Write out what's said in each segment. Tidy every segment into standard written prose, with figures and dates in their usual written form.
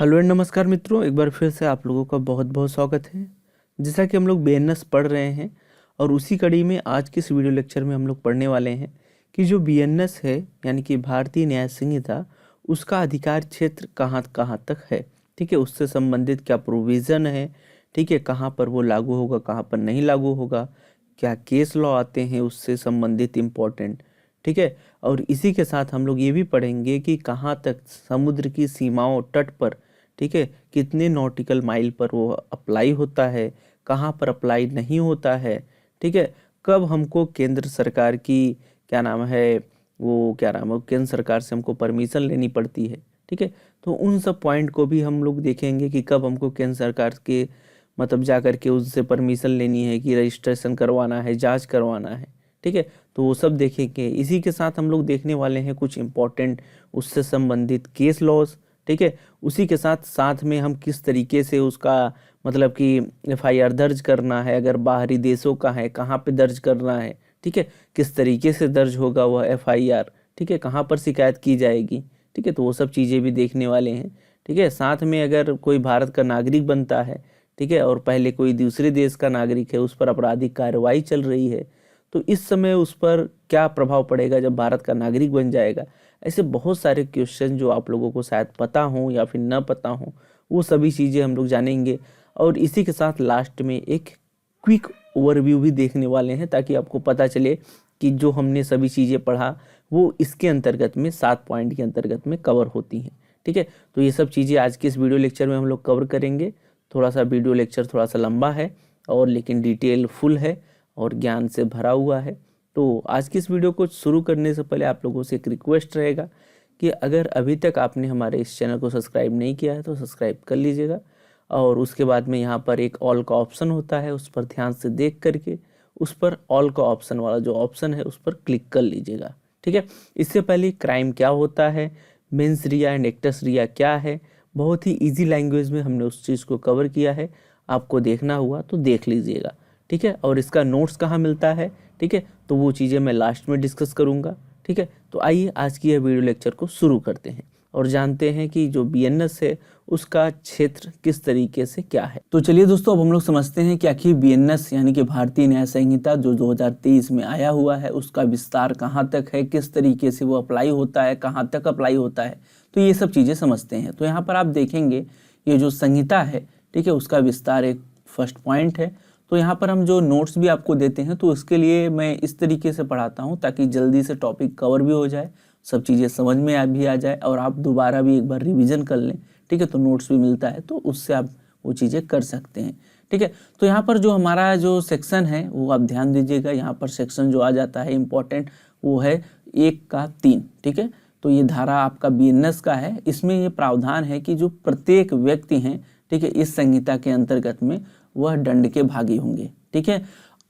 Hello and नमस्कार मित्रों, एक बार फिर से आप लोगों का बहुत बहुत स्वागत है। जैसा कि हम लोग बीएनएस पढ़ रहे हैं और उसी कड़ी में आज के इस वीडियो लेक्चर में हम लोग पढ़ने वाले हैं कि जो बीएनएस है यानी कि भारतीय न्याय संहिता, उसका अधिकार क्षेत्र कहाँ कहाँ तक है। ठीक है, उससे संबंधित क्या प्रोविज़न है, ठीक है, कहाँ पर वो लागू होगा, कहाँ पर नहीं लागू होगा, क्या केस लॉ आते हैं उससे संबंधित इम्पोर्टेंट। ठीक है, और इसी के साथ हम लोग ये भी पढ़ेंगे कि कहाँ तक समुद्र की सीमाओं तट पर, ठीक है, कितने नॉटिकल माइल पर वो अप्लाई होता है, कहाँ पर अप्लाई नहीं होता है। ठीक है, कब हमको केंद्र सरकार की क्या नाम है, वो क्या नाम है, केंद्र सरकार से हमको परमिशन लेनी पड़ती है। ठीक है, तो उन सब पॉइंट को भी हम लोग देखेंगे कि कब हमको केंद्र सरकार के मतलब जा कर के उससे परमिशन लेनी है, कि रजिस्ट्रेशन करवाना है, जांच करवाना है। ठीक है, तो वो सब देखेंगे। इसी के साथ हम लोग देखने वाले हैं कुछ इम्पोर्टेंट उससे संबंधित केस लॉज। ठीक है, उसी के साथ साथ में हम किस तरीके से उसका मतलब कि एफआईआर दर्ज करना है, अगर बाहरी देशों का है कहाँ पे दर्ज करना है। ठीक है, किस तरीके से दर्ज होगा वह एफआईआर, ठीक है, कहाँ पर शिकायत की जाएगी। ठीक है, तो वो सब चीज़ें भी देखने वाले हैं। ठीक है, साथ में अगर कोई भारत का नागरिक बनता है, ठीक है, और पहले कोई दूसरे देश का नागरिक है, उस पर आपराधिक कार्रवाई चल रही है, तो इस समय उस पर क्या प्रभाव पड़ेगा जब भारत का नागरिक बन जाएगा। ऐसे बहुत सारे क्वेश्चन जो आप लोगों को शायद पता हो या फिर न पता हो, वो सभी चीज़ें हम लोग जानेंगे। और इसी के साथ लास्ट में एक क्विक ओवरव्यू भी देखने वाले हैं, ताकि आपको पता चले कि जो हमने सभी चीज़ें पढ़ा वो इसके अंतर्गत में 7 पॉइंट के अंतर्गत में कवर होती हैं। ठीक है, तो ये सब चीज़ें आज के इस वीडियो लेक्चर में हम लोग कवर करेंगे। थोड़ा सा वीडियो लेक्चर थोड़ा सा लंबा है और लेकिन डिटेल फुल है और ज्ञान से भरा हुआ है। तो आज की इस वीडियो को शुरू करने से पहले आप लोगों से एक रिक्वेस्ट रहेगा कि अगर अभी तक आपने हमारे इस चैनल को सब्सक्राइब नहीं किया है तो सब्सक्राइब कर लीजिएगा, और उसके बाद में यहाँ पर एक ऑल का ऑप्शन होता है, उस पर ध्यान से देख करके उस पर ऑल का ऑप्शन वाला जो ऑप्शन है उस पर क्लिक कर लीजिएगा। ठीक है, इससे पहले क्राइम क्या होता है, मेंस रिया एंड एक्टस रिया क्या है, बहुत ही ईजी लैंग्वेज में हमने उस चीज़ को कवर किया है। आपको देखना हुआ तो देख लीजिएगा। ठीक है, और इसका नोट्स कहाँ मिलता है, ठीक है, तो वो चीज़ें मैं लास्ट में डिस्कस करूँगा। ठीक है, तो आइए आज की यह वीडियो लेक्चर को शुरू करते हैं और जानते हैं कि जो बीएनएस है उसका क्षेत्र किस तरीके से क्या है। तो चलिए दोस्तों, अब हम लोग समझते हैं कि आखिर बीएनएस यानी कि भारतीय न्याय संहिता जो 2023 में आया हुआ है, उसका विस्तार कहाँ तक है, किस तरीके से वो अप्लाई होता है, कहाँ तक अप्लाई होता है, तो ये सब चीज़ें समझते हैं। तो यहाँ पर आप देखेंगे ये जो संहिता है, ठीक है, उसका विस्तार एक फर्स्ट पॉइंट है। तो यहाँ पर हम जो नोट्स भी आपको देते हैं तो उसके लिए मैं इस तरीके से पढ़ाता हूँ ताकि जल्दी से टॉपिक कवर भी हो जाए, सब चीज़ें समझ में भी आ जाए और आप दोबारा भी एक बार रिवीजन कर लें। ठीक है, तो नोट्स भी मिलता है तो उससे आप वो चीज़ें कर सकते हैं। ठीक है, तो यहाँ पर जो हमारा जो सेक्शन है वो आप ध्यान दीजिएगा। यहाँ पर सेक्शन जो आ जाता है इम्पोर्टेंट वो है 1 का 3। ठीक है, तो ये धारा आपका बीएनएस का है। इसमें ये प्रावधान है कि जो प्रत्येक व्यक्ति हैं, ठीक है, इस संहिता के अंतर्गत में वह दंड के भागी होंगे। ठीक है,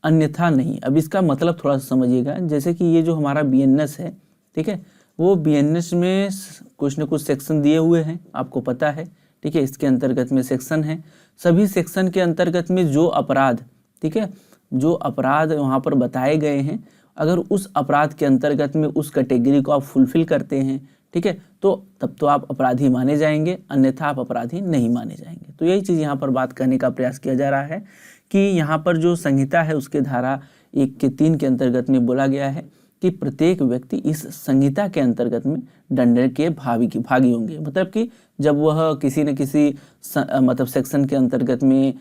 अन्यथा नहीं। अब इसका मतलब थोड़ा सा समझिएगा। जैसे कि ये जो हमारा बीएनएस है, ठीक है, वो बीएनएस में कुछ न कुछ सेक्शन दिए हुए हैं, आपको पता है। ठीक है, इसके अंतर्गत में सेक्शन है। सभी सेक्शन के अंतर्गत में जो अपराध, ठीक है, जो अपराध वहाँ पर बताए गए हैं, अगर उस अपराध के अंतर्गत में उस कैटेगरी को आप फुलफिल करते हैं, ठीक है, तो तब तो आप अपराधी माने जाएंगे, अन्यथा आप अपराधी नहीं माने जाएंगे। तो यही चीज़ यहाँ पर बात करने का प्रयास किया जा रहा है कि यहाँ पर जो संहिता है उसके धारा 1 के 3 के अंतर्गत में बोला गया है कि प्रत्येक व्यक्ति इस संहिता के अंतर्गत में दंड के भागी होंगे। मतलब कि जब वह किसी न किसी मतलब सेक्शन के अंतर्गत में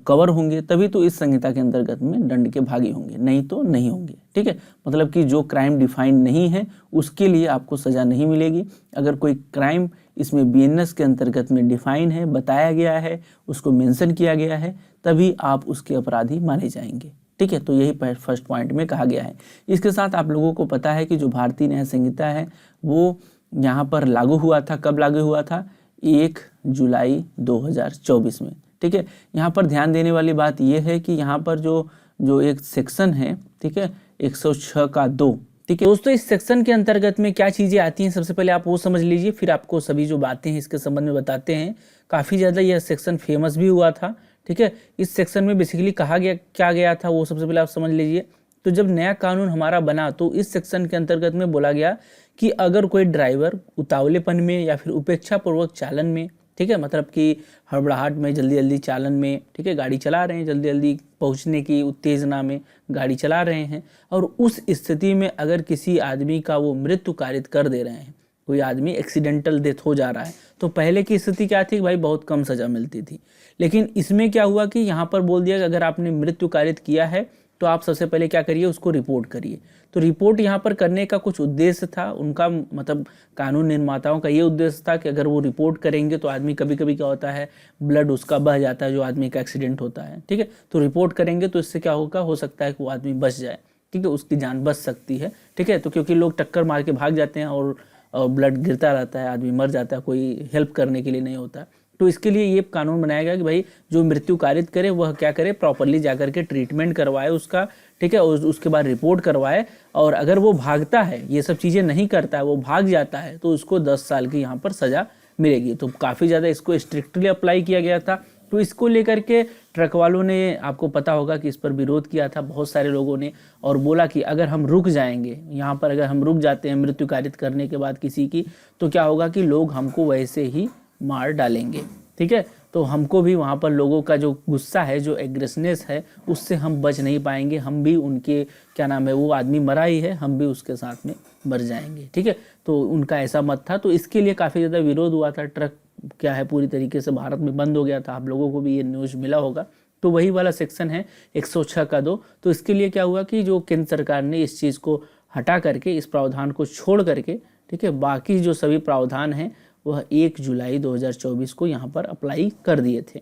कवर होंगे तभी तो इस संहिता के अंतर्गत में दंड के भागी होंगे, नहीं तो नहीं होंगे। ठीक है, मतलब कि जो क्राइम डिफाइन नहीं है उसके लिए आपको सज़ा नहीं मिलेगी। अगर कोई क्राइम इसमें बीएनएस के अंतर्गत में डिफाइन है, बताया गया है, उसको मेंशन किया गया है, तभी आप उसके अपराधी माने जाएंगे। ठीक है, तो यही फर्स्ट पॉइंट में कहा गया है। इसके साथ आप लोगों को पता है कि जो भारतीय न्याय संहिता है वो यहाँ पर लागू हुआ था। कब लागू हुआ था? 1 जुलाई 2024 में। ठीक है, यहाँ पर ध्यान देने वाली बात यह है कि यहाँ पर जो एक सेक्शन है, ठीक है, 106 का 2। ठीक है दोस्तों, इस सेक्शन के अंतर्गत में क्या चीज़ें आती हैं सबसे पहले आप वो समझ लीजिए, फिर आपको सभी जो बातें हैं इसके संबंध में बताते हैं। काफ़ी ज़्यादा यह सेक्शन फेमस भी हुआ था। ठीक है, इस सेक्शन में बेसिकली कहा गया था वो सबसे पहले आप समझ लीजिए। तो जब नया कानून हमारा बना तो इस सेक्शन के अंतर्गत में बोला गया कि अगर कोई ड्राइवर उतावलेपन में या फिर उपेक्षापूर्वक चालन में ठीक है, मतलब कि हड़बड़ाहट में, जल्दी जल्दी चालन में, ठीक है, गाड़ी चला रहे हैं, जल्दी जल्दी पहुंचने की उत्तेजना में गाड़ी चला रहे हैं, और उस स्थिति में अगर किसी आदमी का वो मृत्यु कारित कर दे रहे हैं, कोई आदमी एक्सीडेंटल डेथ हो जा रहा है, तो पहले की स्थिति क्या थी कि भाई बहुत कम सज़ा मिलती थी। लेकिन इसमें क्या हुआ कि यहाँ पर बोल दिया कि अगर आपने मृत्यु कारित किया है तो आप सबसे पहले क्या करिए, उसको रिपोर्ट करिए। तो रिपोर्ट यहाँ पर करने का कुछ उद्देश्य था उनका, मतलब कानून निर्माताओं का ये उद्देश्य था कि अगर वो रिपोर्ट करेंगे तो आदमी, कभी कभी क्या होता है, ब्लड उसका बह जाता है जो आदमी का एक्सीडेंट होता है, ठीक है, तो रिपोर्ट करेंगे तो इससे क्या होगा, हो सकता है कि वो आदमी बच जाए, ठीक है, उसकी जान बच सकती है, ठीक है। तो क्योंकि लोग टक्कर मार के भाग जाते हैं और ब्लड गिरता रहता है, आदमी मर जाता है, कोई हेल्प करने के लिए नहीं होता। तो इसके लिए ये कानून बनाया गया कि भाई जो मृत्यु कारित करे वह क्या करे, प्रॉपरली जाकर के ट्रीटमेंट करवाए उसका, ठीक है, और उसके बाद रिपोर्ट करवाए। और अगर वो भागता है, ये सब चीज़ें नहीं करता है, वो भाग जाता है, तो उसको 10 साल की यहाँ पर सज़ा मिलेगी। तो काफ़ी ज़्यादा इसको स्ट्रिक्टली अप्लाई किया गया था। तो इसको लेकर के ट्रक वालों ने, आपको पता होगा कि इस पर विरोध किया था बहुत सारे लोगों ने, और बोला कि अगर हम रुक जाएंगे यहाँ पर, अगर हम रुक जाते हैं मृत्यु कारित करने के बाद किसी की, तो क्या होगा कि लोग हमको वैसे ही मार डालेंगे, ठीक है। तो हमको भी वहाँ पर लोगों का जो गुस्सा है, जो एग्रेसनेस है, उससे हम बच नहीं पाएंगे, हम भी उनके, क्या नाम है, वो आदमी मरा ही है, हम भी उसके साथ में मर जाएंगे, ठीक है। तो उनका ऐसा मत था। तो इसके लिए काफ़ी ज़्यादा विरोध हुआ था। ट्रक क्या है, पूरी तरीके से भारत में बंद हो गया था। आप लोगों को भी ये न्यूज़ मिला होगा। तो वही वाला सेक्शन है 106 का 2। तो इसके लिए क्या हुआ कि जो केंद्र सरकार ने इस चीज़ को हटा करके, इस प्रावधान को छोड़ करके, ठीक है, बाकी जो सभी प्रावधान हैं वह 1 जुलाई 2024 को यहाँ पर अप्लाई कर दिए थे,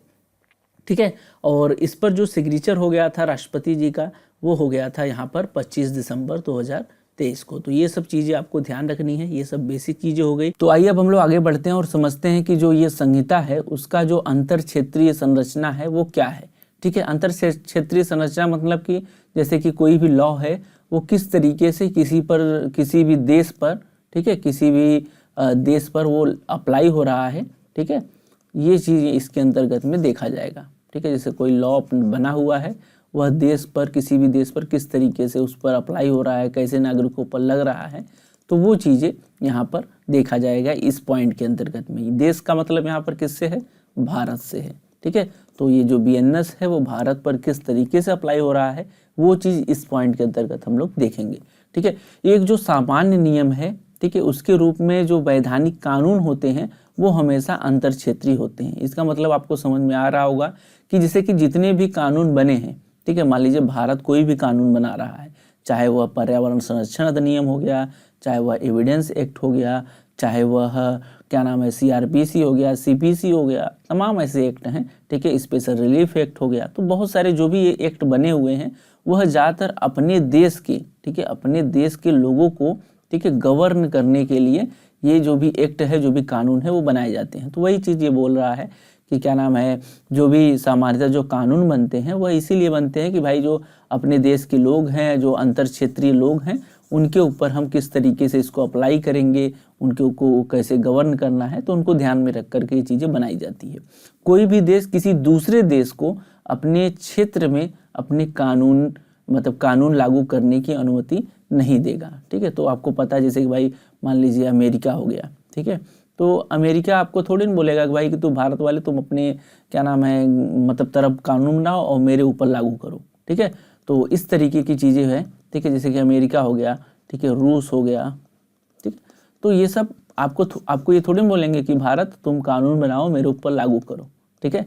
ठीक है। और इस पर जो सिग्नेचर हो गया था राष्ट्रपति जी का, वो हो गया था यहाँ पर 25 दिसंबर 2023 को। तो ये सब चीज़ें आपको ध्यान रखनी है, ये सब बेसिक चीज़ें हो गई। तो आइए अब हम लोग आगे बढ़ते हैं और समझते हैं कि जो ये संहिता है उसका जो अंतर क्षेत्रीय संरचना है वो क्या है, ठीक है। अंतर क्षेत्रीय संरचना मतलब कि जैसे कि कोई भी लॉ है वो किस तरीके से किसी पर, किसी भी देश पर, ठीक है, किसी भी देश पर वो अप्लाई हो रहा है, ठीक है, ये चीज़ इसके अंतर्गत में देखा जाएगा, ठीक है। जैसे कोई लॉ बना हुआ है, वह देश पर, किसी भी देश पर किस तरीके से उस पर अप्लाई हो रहा है, कैसे नागरिकों पर लग रहा है, तो वो चीज़ें यहाँ पर देखा जाएगा इस पॉइंट के अंतर्गत में। देश का मतलब यहाँ पर किससे है, भारत से है, ठीक है। तो ये जो BNS है वो भारत पर किस तरीके से अप्लाई हो रहा है, वो चीज़ इस पॉइंट के अंतर्गत हम लोग देखेंगे, ठीक है। एक जो सामान्य नियम है, ठीक है, उसके रूप में जो वैधानिक कानून होते हैं वो हमेशा अंतर क्षेत्रीय होते हैं। इसका मतलब आपको समझ में आ रहा होगा कि जैसे कि जितने भी कानून बने हैं, ठीक है, मान लीजिए भारत कोई भी कानून बना रहा है, चाहे वह पर्यावरण संरक्षण अधिनियम हो गया, चाहे वह एविडेंस एक्ट हो गया, चाहे वह क्या नाम है CRPC हो गया, CPC हो गया, तमाम ऐसे एक्ट हैं, ठीक है, स्पेशल रिलीफ एक्ट हो गया। तो बहुत सारे जो भी ये एक्ट बने हुए हैं वह ज़्यादातर अपने देश के, ठीक है, अपने देश के लोगों को, ठीक है, गवर्न करने के लिए ये जो भी एक्ट है, जो भी कानून है वो बनाए जाते हैं। तो वही चीज़ ये बोल रहा है कि क्या नाम है, जो भी सामान्यतः जो कानून बनते हैं वह इसीलिए बनते हैं कि भाई जो अपने देश के लोग हैं, जो अंतर क्षेत्रीय लोग हैं, उनके ऊपर हम किस तरीके से इसको अप्लाई करेंगे, उनके को कैसे गवर्न करना है, तो उनको ध्यान में रख करके ये चीज़ें बनाई जाती है। कोई भी देश किसी दूसरे देश को अपने क्षेत्र में अपने कानून, मतलब कानून लागू करने की अनुमति नहीं देगा, ठीक है। तो आपको पता है जैसे कि भाई मान लीजिए अमेरिका हो गया, ठीक है, तो अमेरिका आपको थोड़ी नहीं बोलेगा कि भाई कि तुम भारत वाले तुम अपने क्या नाम है, मतलब तरफ कानून बनाओ और मेरे ऊपर लागू करो, ठीक है। तो इस तरीके की चीज़ें हैं, ठीक है, जैसे कि अमेरिका हो गया, ठीक है, रूस हो गया, ठीक। तो ये सब आपको ये थोड़ी बोलेंगे कि भारत तुम कानून बनाओ मेरे ऊपर लागू करो, ठीक है,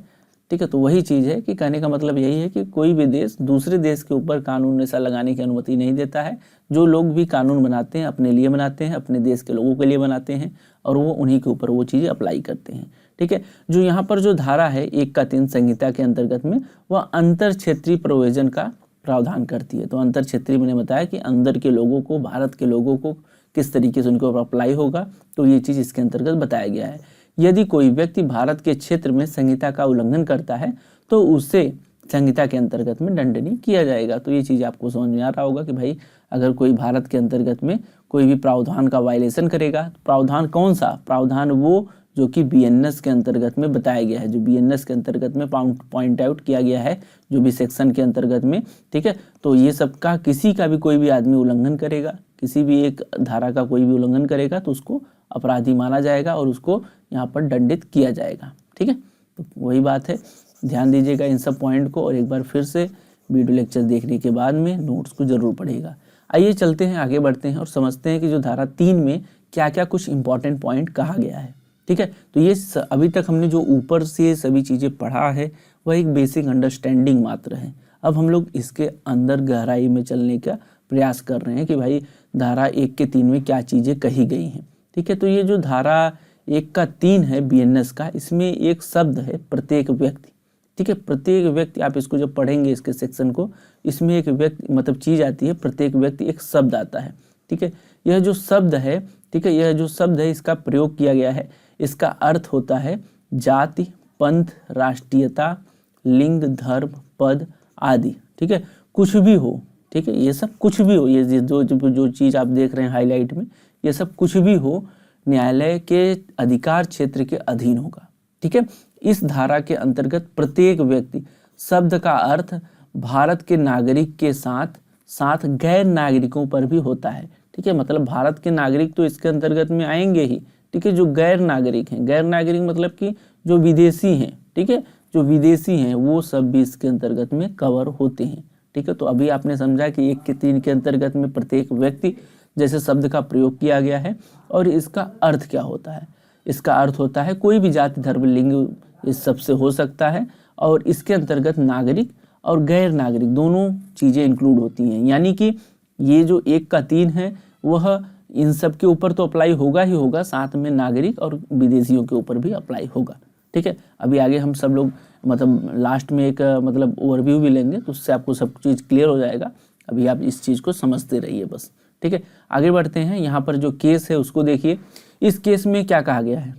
ठीक है। तो वही चीज़ है कि कहने का मतलब यही है कि कोई भी देश दूसरे देश के ऊपर कानून ऐसा लगाने की अनुमति नहीं देता है। जो लोग भी कानून बनाते हैं अपने लिए बनाते हैं, अपने देश के लोगों के लिए बनाते हैं, और वो उन्हीं के ऊपर वो चीज़ें अप्लाई करते हैं, ठीक है। जो यहाँ पर जो धारा है 1 का 3 संहिता के अंतर्गत में, वह अंतर क्षेत्रीय प्रोविजन का प्रावधान करती है। तो अंतर क्षेत्रीय मैंने बताया कि अंदर के लोगों को, भारत के लोगों को किस तरीके से उनके ऊपर अप्लाई होगा, तो ये चीज़ इसके अंतर्गत बताया गया है। यदि कोई व्यक्ति भारत के क्षेत्र में संहिता का उल्लंघन करता है तो उससे संहिता के अंतर्गत में दंडनीय किया जाएगा। तो ये चीज़ आपको समझ में आ रहा होगा कि भाई अगर कोई भारत के अंतर्गत में कोई भी प्रावधान का वायलेशन करेगा, प्रावधान कौन सा, प्रावधान वो जो कि BNS के अंतर्गत में बताया गया है, जो BNS के अंतर्गत में पॉइंट आउट किया गया है, जो भी सेक्शन के अंतर्गत में, ठीक है। तो ये सब का किसी का भी कोई भी आदमी उल्लंघन करेगा किसी भी एक धारा का कोई भी उल्लंघन करेगा तो उसको अपराधी माना जाएगा और उसको यहाँ पर दंडित किया जाएगा। ठीक है, तो वही बात है, ध्यान दीजिएगा इन सब पॉइंट को और एक बार फिर से वीडियो लेक्चर देखने के बाद में नोट्स को जरूर पढ़ेगा। आइए चलते हैं, आगे बढ़ते हैं और समझते हैं कि जो धारा 3 में क्या क्या कुछ इंपॉर्टेंट पॉइंट कहा गया है। ठीक है, तो ये अभी तक हमने जो ऊपर से सभी चीज़ें पढ़ा है वह एक बेसिक अंडरस्टैंडिंग मात्र है। अब हम लोग इसके अंदर गहराई में चलने का प्रयास कर रहे हैं कि भाई धारा 1 के 3 में क्या चीज़ें कही गई हैं। ठीक है, तो ये जो धारा 1 का 3 है BNS का, इसमें एक शब्द है प्रत्येक व्यक्ति। ठीक है, प्रत्येक व्यक्ति, आप इसको जब पढ़ेंगे इसके सेक्शन को, इसमें एक व्यक्ति मतलब चीज़ आती है, प्रत्येक व्यक्ति एक शब्द आता है। ठीक है, यह जो शब्द है, ठीक है, यह जो शब्द है इसका प्रयोग किया गया है, इसका अर्थ होता है जाति, पंथ, राष्ट्रीयता, लिंग, धर्म, पद आदि। ठीक है, कुछ भी हो, ठीक है, ये सब कुछ भी हो, ये जो चीज़ आप देख रहे हैं हाईलाइट में, ये सब कुछ भी हो न्यायालय के अधिकार क्षेत्र के अधीन होगा। ठीक है, इस धारा के अंतर्गत प्रत्येक व्यक्ति शब्द का अर्थ भारत के नागरिक के साथ साथ गैर नागरिकों पर भी होता है। ठीक है, मतलब भारत के नागरिक तो इसके अंतर्गत में आएंगे ही। ठीक है, जो गैर नागरिक हैं, गैर नागरिक मतलब कि जो विदेशी हैं, ठीक है, जो विदेशी हैं वो सब भी इसके अंतर्गत में कवर होते हैं। ठीक है, तो अभी आपने समझा कि 1 के 3 के अंतर्गत में प्रत्येक व्यक्ति जैसे शब्द का प्रयोग किया गया है और इसका अर्थ क्या होता है। इसका अर्थ होता है कोई भी जाति, धर्म, लिंग इस सब से हो सकता है और इसके अंतर्गत नागरिक और गैर नागरिक दोनों चीज़ें इंक्लूड होती हैं। यानी कि ये जो 1 का 3 है वह इन सब के ऊपर तो अप्लाई होगा ही होगा, साथ में नागरिक और विदेशियों के ऊपर भी अप्लाई होगा। ठीक है, अभी आगे हम सब लोग मतलब लास्ट में एक मतलब ओवरव्यू भी लेंगे, तो उससे आपको सब चीज़ क्लियर हो जाएगा। अभी आप इस चीज़ को समझते रहिए बस। ठीक है, आगे बढ़ते हैं। यहाँ पर जो केस है उसको देखिए, इस केस में क्या कहा गया है,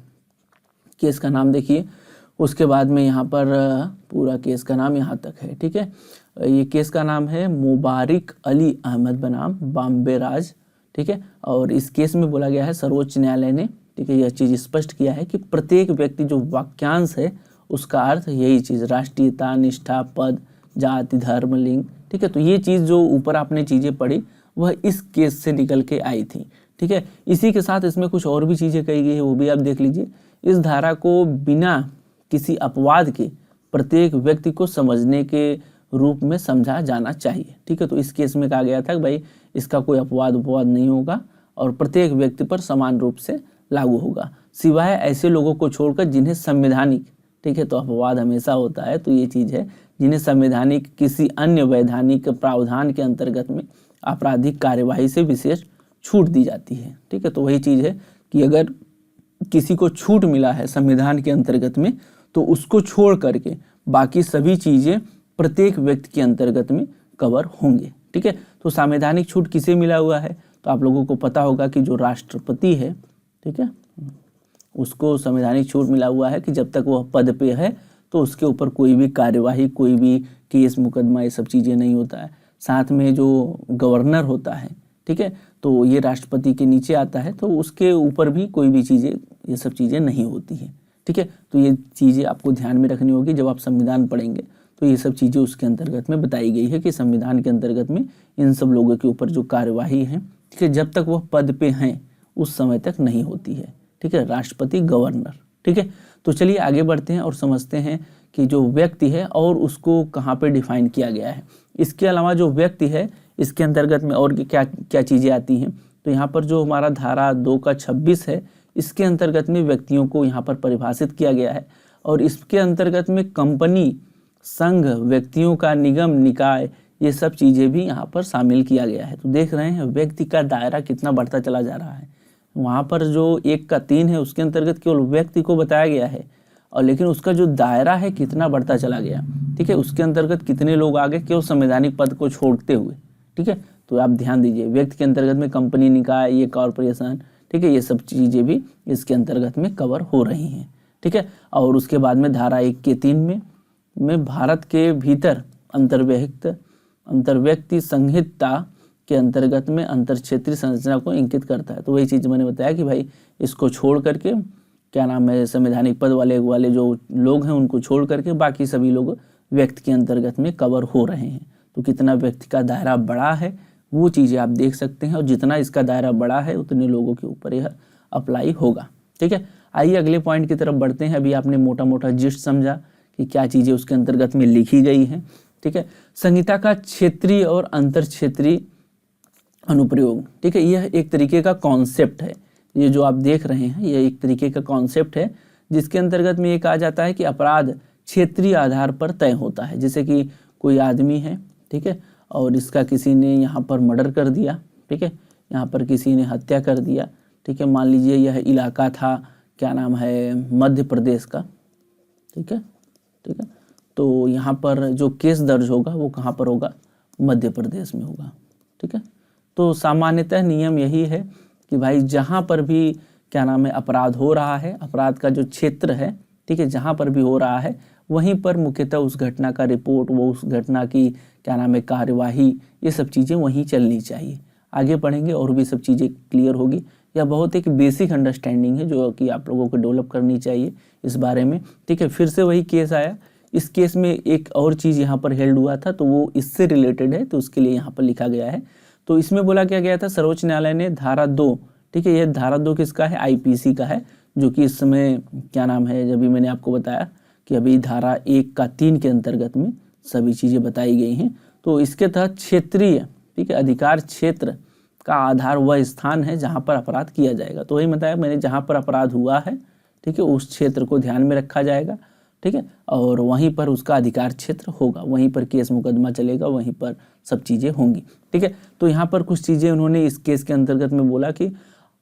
केस का नाम देखिए, उसके बाद में यहाँ पर पूरा केस का नाम यहाँ तक है। ठीक है, ये केस का नाम है मुबारिक अली अहमद बनाम बॉम्बे राज। ठीक है, और इस केस में बोला गया है सर्वोच्च न्यायालय ने, ठीक है, यह चीज़ स्पष्ट किया है कि प्रत्येक व्यक्ति जो वाक्यांश है उसका अर्थ यही चीज़ राष्ट्रीयता, निष्ठा, पद, जाति, धर्म, लिंग। ठीक है, तो ये चीज़ जो ऊपर आपने चीज़ें पढ़ी वह इस केस से निकल के आई थी। ठीक है, इसी के साथ इसमें कुछ और भी चीज़ें कही गई है, वो भी आप देख लीजिए। इस धारा को बिना किसी अपवाद के प्रत्येक व्यक्ति को समझने के रूप में समझा जाना चाहिए। ठीक है, तो इस केस में कहा गया था कि भाई इसका कोई अपवाद नहीं होगा और प्रत्येक व्यक्ति पर समान रूप से लागू होगा, सिवाय ऐसे लोगों को छोड़कर जिन्हें संवैधानिक, ठीक है, तो अपवाद हमेशा होता है, तो ये चीज़ है जिन्हें संवैधानिक किसी अन्य वैधानिक प्रावधान के अंतर्गत में आपराधिक कार्यवाही से विशेष छूट दी जाती है। ठीक है, तो वही चीज़ है कि अगर किसी को छूट मिला है संविधान के अंतर्गत में तो उसको छोड़ करके बाकी सभी चीज़ें प्रत्येक व्यक्ति के अंतर्गत में कवर होंगे। ठीक है, तो संवैधानिक छूट किसे मिला हुआ है, तो आप लोगों को पता होगा कि जो राष्ट्रपति है, ठीक है, उसको संवैधानिक छूट मिला हुआ है कि जब तक वह पद पे है तो उसके ऊपर कोई भी कार्यवाही, कोई भी केस मुकदमा, ये सब चीज़ें नहीं होता है। साथ में जो गवर्नर होता है, ठीक है, तो ये राष्ट्रपति के नीचे आता है, तो उसके ऊपर भी कोई भी चीज़ें, ये सब चीज़ें नहीं होती हैं। ठीक है, तो ये चीज़ें आपको ध्यान में रखनी होगी जब आप संविधान पढ़ेंगे, तो ये सब चीज़ें उसके अंतर्गत में बताई गई है कि संविधान के अंतर्गत में इन सब लोगों के ऊपर जो कार्यवाही है, ठीक है, जब तक वह पद पे हैं उस समय तक नहीं होती है। ठीक है, राष्ट्रपति, गवर्नर। ठीक है, तो चलिए आगे बढ़ते हैं और समझते हैं कि जो व्यक्ति है और उसको कहाँ पे डिफाइन किया गया है। इसके अलावा जो व्यक्ति है इसके अंतर्गत में और क्या क्या चीज़ें आती हैं, तो यहाँ पर जो हमारा धारा 2 का 26 है, इसके अंतर्गत में व्यक्तियों को यहाँ पर परिभाषित किया गया है और इसके अंतर्गत में कंपनी, संघ, व्यक्तियों का निगम, निकाय, ये सब चीज़ें भी यहाँ पर शामिल किया गया है। तो देख रहे हैं व्यक्ति का दायरा कितना बढ़ता चला जा रहा है। वहाँ पर जो 1 का 3 है उसके अंतर्गत केवल व्यक्ति को बताया गया है और लेकिन उसका जो दायरा है कितना बढ़ता चला गया। ठीक है, उसके अंतर्गत कितने लोग आ गए केवल संवैधानिक पद को छोड़ते हुए। ठीक है, तो आप ध्यान दीजिए, व्यक्ति के अंतर्गत में कंपनी, निकाय, ये कॉरपोरेशन, ठीक है, ये सब चीज़ें भी इसके अंतर्गत में कवर हो रही हैं। ठीक है, और उसके बाद में धारा 1 के 3 में भारत के भीतर अंतर्व्यक्ति संहिता के अंतर्गत में अंतर क्षेत्रीय संरचना को इंगित करता है। तो वही चीज़ मैंने बताया कि भाई इसको छोड़ करके क्या नाम है, संवैधानिक पद वाले जो लोग हैं उनको छोड़ करके बाकी सभी लोग व्यक्ति के अंतर्गत में कवर हो रहे हैं। तो कितना व्यक्ति का दायरा बड़ा है वो चीज़ें आप देख सकते हैं, और जितना इसका दायरा बड़ा है उतने लोगों के ऊपर यह अप्लाई होगा। ठीक है, आइए अगले पॉइंट की तरफ बढ़ते हैं। अभी आपने मोटा मोटा जिस्ट समझा कि क्या चीज़ें उसके अंतर्गत में लिखी गई हैं। ठीक है, संहिता का क्षेत्रीय और अंतर क्षेत्रीय अनुप्रयोग। ठीक है, यह एक तरीके का कॉन्सेप्ट है, ये जो आप देख रहे हैं यह एक तरीके का कॉन्सेप्ट है, जिसके अंतर्गत में ये कहा जाता है कि अपराध क्षेत्रीय आधार पर तय होता है। जैसे कि कोई आदमी है, ठीक है, और इसका किसी ने यहाँ पर मर्डर कर दिया, ठीक है, यहाँ पर किसी ने हत्या कर दिया, ठीक है, मान लीजिए यह इलाका था, क्या नाम है, मध्य प्रदेश का, ठीक है, ठीक है, तो यहाँ पर जो केस दर्ज होगा वो कहाँ पर होगा, मध्य प्रदेश में होगा। ठीक है, तो सामान्यतः नियम यही है कि भाई जहाँ पर भी क्या नाम है अपराध हो रहा है, अपराध का जो क्षेत्र है, ठीक है, जहाँ पर भी हो रहा है वहीं पर मुख्यतः उस घटना का रिपोर्ट, वो उस घटना की क्या नाम है कार्यवाही, ये सब चीज़ें वहीं चलनी चाहिए। आगे पढ़ेंगे और भी सब चीज़ें क्लियर होगी। यह बहुत एक बेसिक अंडरस्टैंडिंग है जो कि आप लोगों को डेवलप करनी चाहिए इस बारे में। ठीक है, फिर से वही केस आया, इस केस में एक और चीज़ यहाँ पर हेल्ड हुआ था, तो वो इससे रिलेटेड है, तो उसके लिए यहाँ पर लिखा गया है। तो इसमें बोला क्या गया था, सर्वोच्च न्यायालय ने धारा 2, ठीक है, यह धारा 2 किसका है, आईपीसी का है, जो कि इस समय क्या नाम है, जब भी मैंने आपको बताया कि अभी धारा 1 का 3 के अंतर्गत में सभी चीज़ें बताई गई हैं। तो इसके तहत क्षेत्रीय, ठीक है, अधिकार क्षेत्र का आधार वह स्थान है जहाँ पर अपराध किया जाएगा। तो वही बताया मैंने, जहाँ पर अपराध हुआ है, ठीक है, उस क्षेत्र को ध्यान में रखा जाएगा। ठीक है, और वहीं पर उसका अधिकार क्षेत्र होगा, वहीं पर केस मुकदमा चलेगा, वहीं पर सब चीज़ें होंगी। ठीक है, तो यहाँ पर कुछ चीज़ें उन्होंने इस केस के अंतर्गत में बोला कि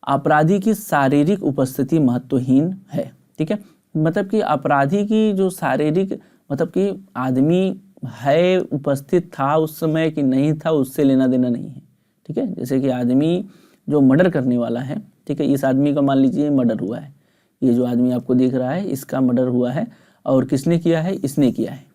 अपराधी की शारीरिक उपस्थिति महत्वहीन है। ठीक है, मतलब कि अपराधी की जो शारीरिक, मतलब कि आदमी है, उपस्थित था उस समय कि नहीं था, उससे लेना देना नहीं है। ठीक है, जैसे कि आदमी जो मर्डर करने वाला है, ठीक है, इस आदमी का मान लीजिए मर्डर हुआ है, ये जो आदमी आपको दिख रहा है इसका मर्डर हुआ है, और किसने किया है, इसने किया है।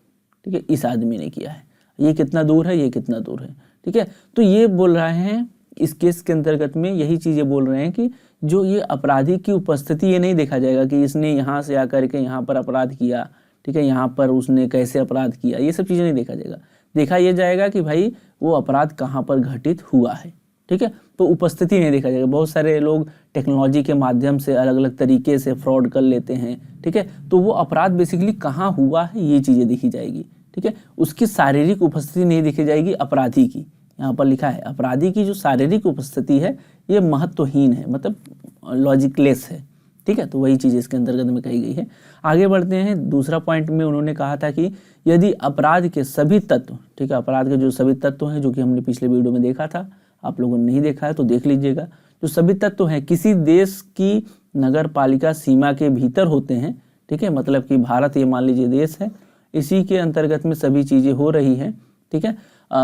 ठीक है, इस आदमी ने किया है, ये कितना दूर है, ये कितना दूर है। ठीक है, तो ये बोल रहे हैं इस केस के अंतर्गत में, यही चीज़ें बोल रहे हैं कि जो ये अपराधी की उपस्थिति, ये नहीं देखा जाएगा कि इसने यहाँ से आकर के यहाँ पर अपराध किया, ठीक है, यहाँ पर उसने कैसे अपराध किया, ये सब चीज़ें नहीं देखा जाएगा। देखा ये जाएगा कि भाई वो अपराध कहाँ पर घटित हुआ है। ठीक है, तो उपस्थिति नहीं देखा जाएगा। बहुत सारे लोग टेक्नोलॉजी के माध्यम से अलग अलग तरीके से फ्रॉड कर लेते हैं। ठीक है, तो वो अपराध बेसिकली कहाँ हुआ है ये चीज़ें देखी जाएगी। ठीक है, उसकी शारीरिक उपस्थिति नहीं देखी जाएगी अपराधी की। यहाँ पर लिखा है अपराधी की जो शारीरिक उपस्थिति है ये महत्वहीन है, मतलब लॉजिकलेस है। ठीक है, तो वही चीज़ इसके अंतर्गत में कही गई है। आगे बढ़ते हैं, दूसरा पॉइंट में उन्होंने कहा था कि यदि अपराध के सभी तत्व, ठीक है, अपराध के जो सभी तत्व हैं, जो कि हमने पिछले वीडियो में देखा था, आप लोगों ने नहीं देखा है तो देख लीजिएगा, जो सभी तत्व हैं किसी देश की नगर पालिका सीमा के भीतर होते हैं। ठीक है, मतलब कि भारत ये मान लीजिए देश है, इसी के अंतर्गत में सभी चीज़ें हो रही हैं। ठीक है,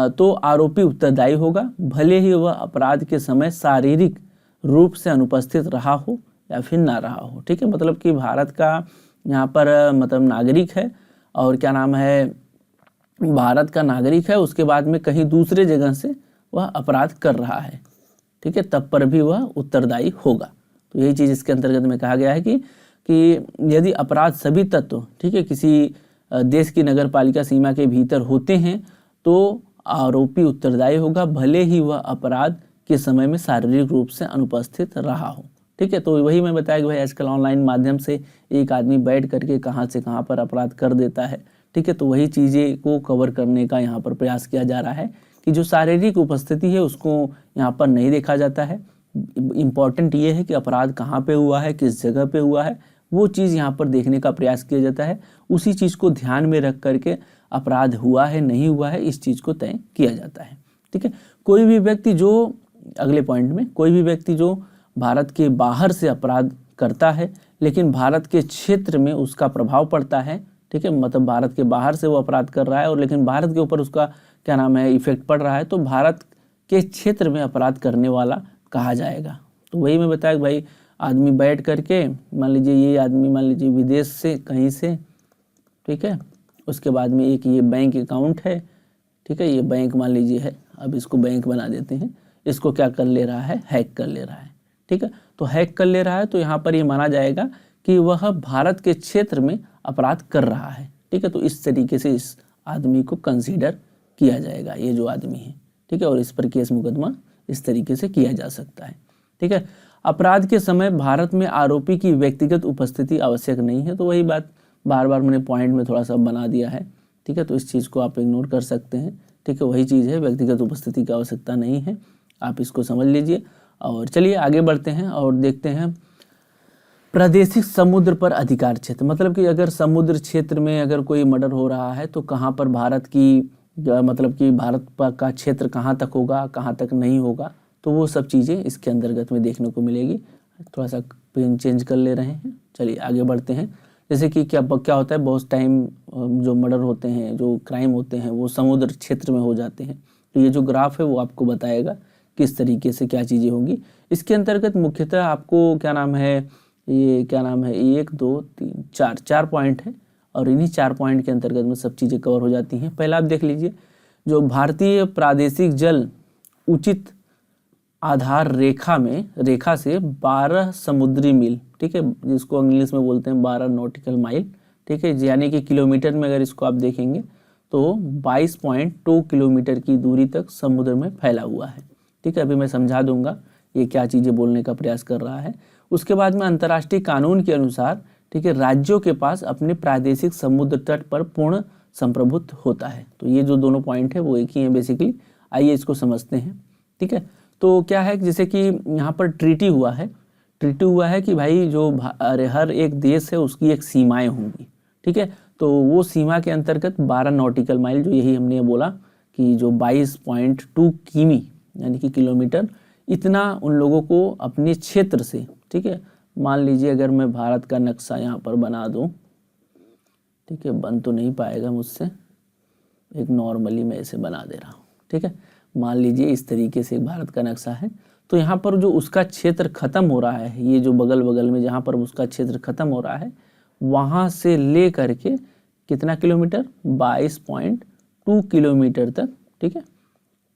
तो आरोपी उत्तरदायी होगा, भले ही वह अपराध के समय शारीरिक रूप से अनुपस्थित रहा हो या फिर ना रहा हो। ठीक है, मतलब कि भारत का यहाँ पर मतलब नागरिक है, और क्या नाम है, भारत का नागरिक है, उसके बाद में कहीं दूसरे जगह से वह अपराध कर रहा है, ठीक है, तब पर भी वह उत्तरदायी होगा। तो यही चीज़ इसके अंतर्गत में कहा गया है कि यदि अपराध सभी तत्व, ठीक है, किसी देश की नगर पालिका सीमा के भीतर होते हैं तो आरोपी उत्तरदायी होगा, भले ही वह अपराध के समय में शारीरिक रूप से अनुपस्थित रहा हो। ठीक है, तो वही मैं बताया कि भाई आजकल ऑनलाइन माध्यम से एक आदमी बैठ करके कहाँ से कहाँ पर अपराध कर देता है। ठीक है, तो वही चीज़ें को कवर करने का यहाँ पर प्रयास किया जा रहा है कि जो शारीरिक उपस्थिति है उसको यहाँ पर नहीं देखा जाता है। इम्पॉर्टेंट ये है कि अपराध कहाँ पे हुआ है, किस जगह पे हुआ है, वो चीज़ यहाँ पर देखने का प्रयास किया जाता है। उसी चीज़ को ध्यान में रख करके अपराध हुआ है नहीं हुआ है इस चीज़ को तय किया जाता है। ठीक है, कोई भी व्यक्ति जो, अगले पॉइंट में, कोई भी व्यक्ति जो भारत के बाहर से अपराध करता है लेकिन भारत के क्षेत्र में उसका प्रभाव पड़ता है, ठीक है, मतलब भारत के बाहर से वो अपराध कर रहा है और लेकिन भारत के ऊपर उसका क्या नाम है इफेक्ट पड़ रहा है, तो भारत के क्षेत्र में अपराध करने वाला कहा जाएगा। तो वही मैं बताया कि भाई आदमी बैठ करके, मान लीजिए ये आदमी मान लीजिए विदेश से कहीं से, ठीक है, उसके बाद में एक ये बैंक अकाउंट है, ठीक है, ये बैंक मान लीजिए है, अब इसको बैंक बना देते हैं, इसको क्या कर ले रहा है, हैक कर ले रहा है। ठीक है, तो हैक कर ले रहा है तो यहाँ पर ये माना जाएगा कि वह भारत के क्षेत्र में अपराध कर रहा है। ठीक है, तो इस तरीके से इस आदमी को कंसीडर किया जाएगा, ये जो आदमी है। ठीक है, और इस पर केस मुकदमा इस तरीके से किया जा सकता है। ठीक है, अपराध के समय भारत में आरोपी की व्यक्तिगत उपस्थिति आवश्यक नहीं है। तो वही बात बार बार मैंने पॉइंट में थोड़ा सा बना दिया है। ठीक है, तो इस चीज़ को आप इग्नोर कर सकते हैं। ठीक है, वही चीज़ है, व्यक्तिगत उपस्थिति की आवश्यकता नहीं है, आप इसको समझ लीजिए। और चलिए आगे बढ़ते हैं और देखते हैं प्रादेशिक समुद्र पर अधिकार क्षेत्र। मतलब कि अगर समुद्र क्षेत्र में अगर कोई मर्डर हो रहा है तो कहाँ पर भारत की मतलब कि भारत का क्षेत्र कहाँ तक होगा, कहाँ तक नहीं होगा, तो वो सब चीज़ें इसके अंतर्गत में देखने को मिलेगी। थोड़ा सा पेन चेंज कर ले रहे हैं। चलिए आगे बढ़ते हैं। जैसे कि क्या होता है, बहुत टाइम जो मर्डर होते हैं, जो क्राइम होते हैं, वो समुद्र क्षेत्र में हो जाते हैं। तो ये जो ग्राफ है वो आपको बताएगा किस तरीके से क्या चीज़ें होंगी। इसके अंतर्गत मुख्यतः आपको ये 1 2 3 4 पॉइंट है और इन्हीं 4 पॉइंट के अंतर्गत में सब चीज़ें कवर हो जाती हैं। पहला आप देख लीजिए, जो भारतीय प्रादेशिक जल उचित आधार रेखा से 12 समुद्री मील, ठीक है, जिसको इंग्लिश में बोलते हैं 12 नॉटिकल माइल, ठीक है, यानी कि किलोमीटर में अगर इसको आप देखेंगे तो 22.2 किलोमीटर की दूरी तक समुद्र में फैला हुआ है। ठीक है, अभी मैं समझा दूंगा ये क्या चीज़ें बोलने का प्रयास कर रहा है। उसके बाद में अंतर्राष्ट्रीय कानून के अनुसार, ठीक है, राज्यों के पास अपने प्रादेशिक समुद्र तट पर पूर्ण संप्रभुत्व होता है। तो ये जो दोनों पॉइंट है वो एक ही है बेसिकली। आइए इसको समझते हैं। ठीक है, तो क्या है, जैसे कि यहाँ पर ट्रीटी हुआ है कि भाई जो हर एक देश है उसकी एक सीमाएं होंगी। ठीक है, तो वो सीमा के अंतर्गत 12 नॉटिकल माइल, जो यही हमने बोला कि जो 22.2 किमी यानी कि किलोमीटर, इतना उन लोगों को अपने क्षेत्र से, ठीक है, मान लीजिए अगर मैं भारत का नक्शा यहाँ पर बना दूँ, ठीक है, बन तो नहीं पाएगा मुझसे, एक नॉर्मली मैं इसे बना दे रहा हूँ। ठीक है, मान लीजिए इस तरीके से भारत का नक्शा है। तो यहाँ पर जो उसका क्षेत्र खत्म हो रहा है, ये जो बगल में जहाँ पर उसका क्षेत्र खत्म हो रहा है, वहाँ से ले करके कितना किलोमीटर, 22.2 किलोमीटर तक, ठीक है,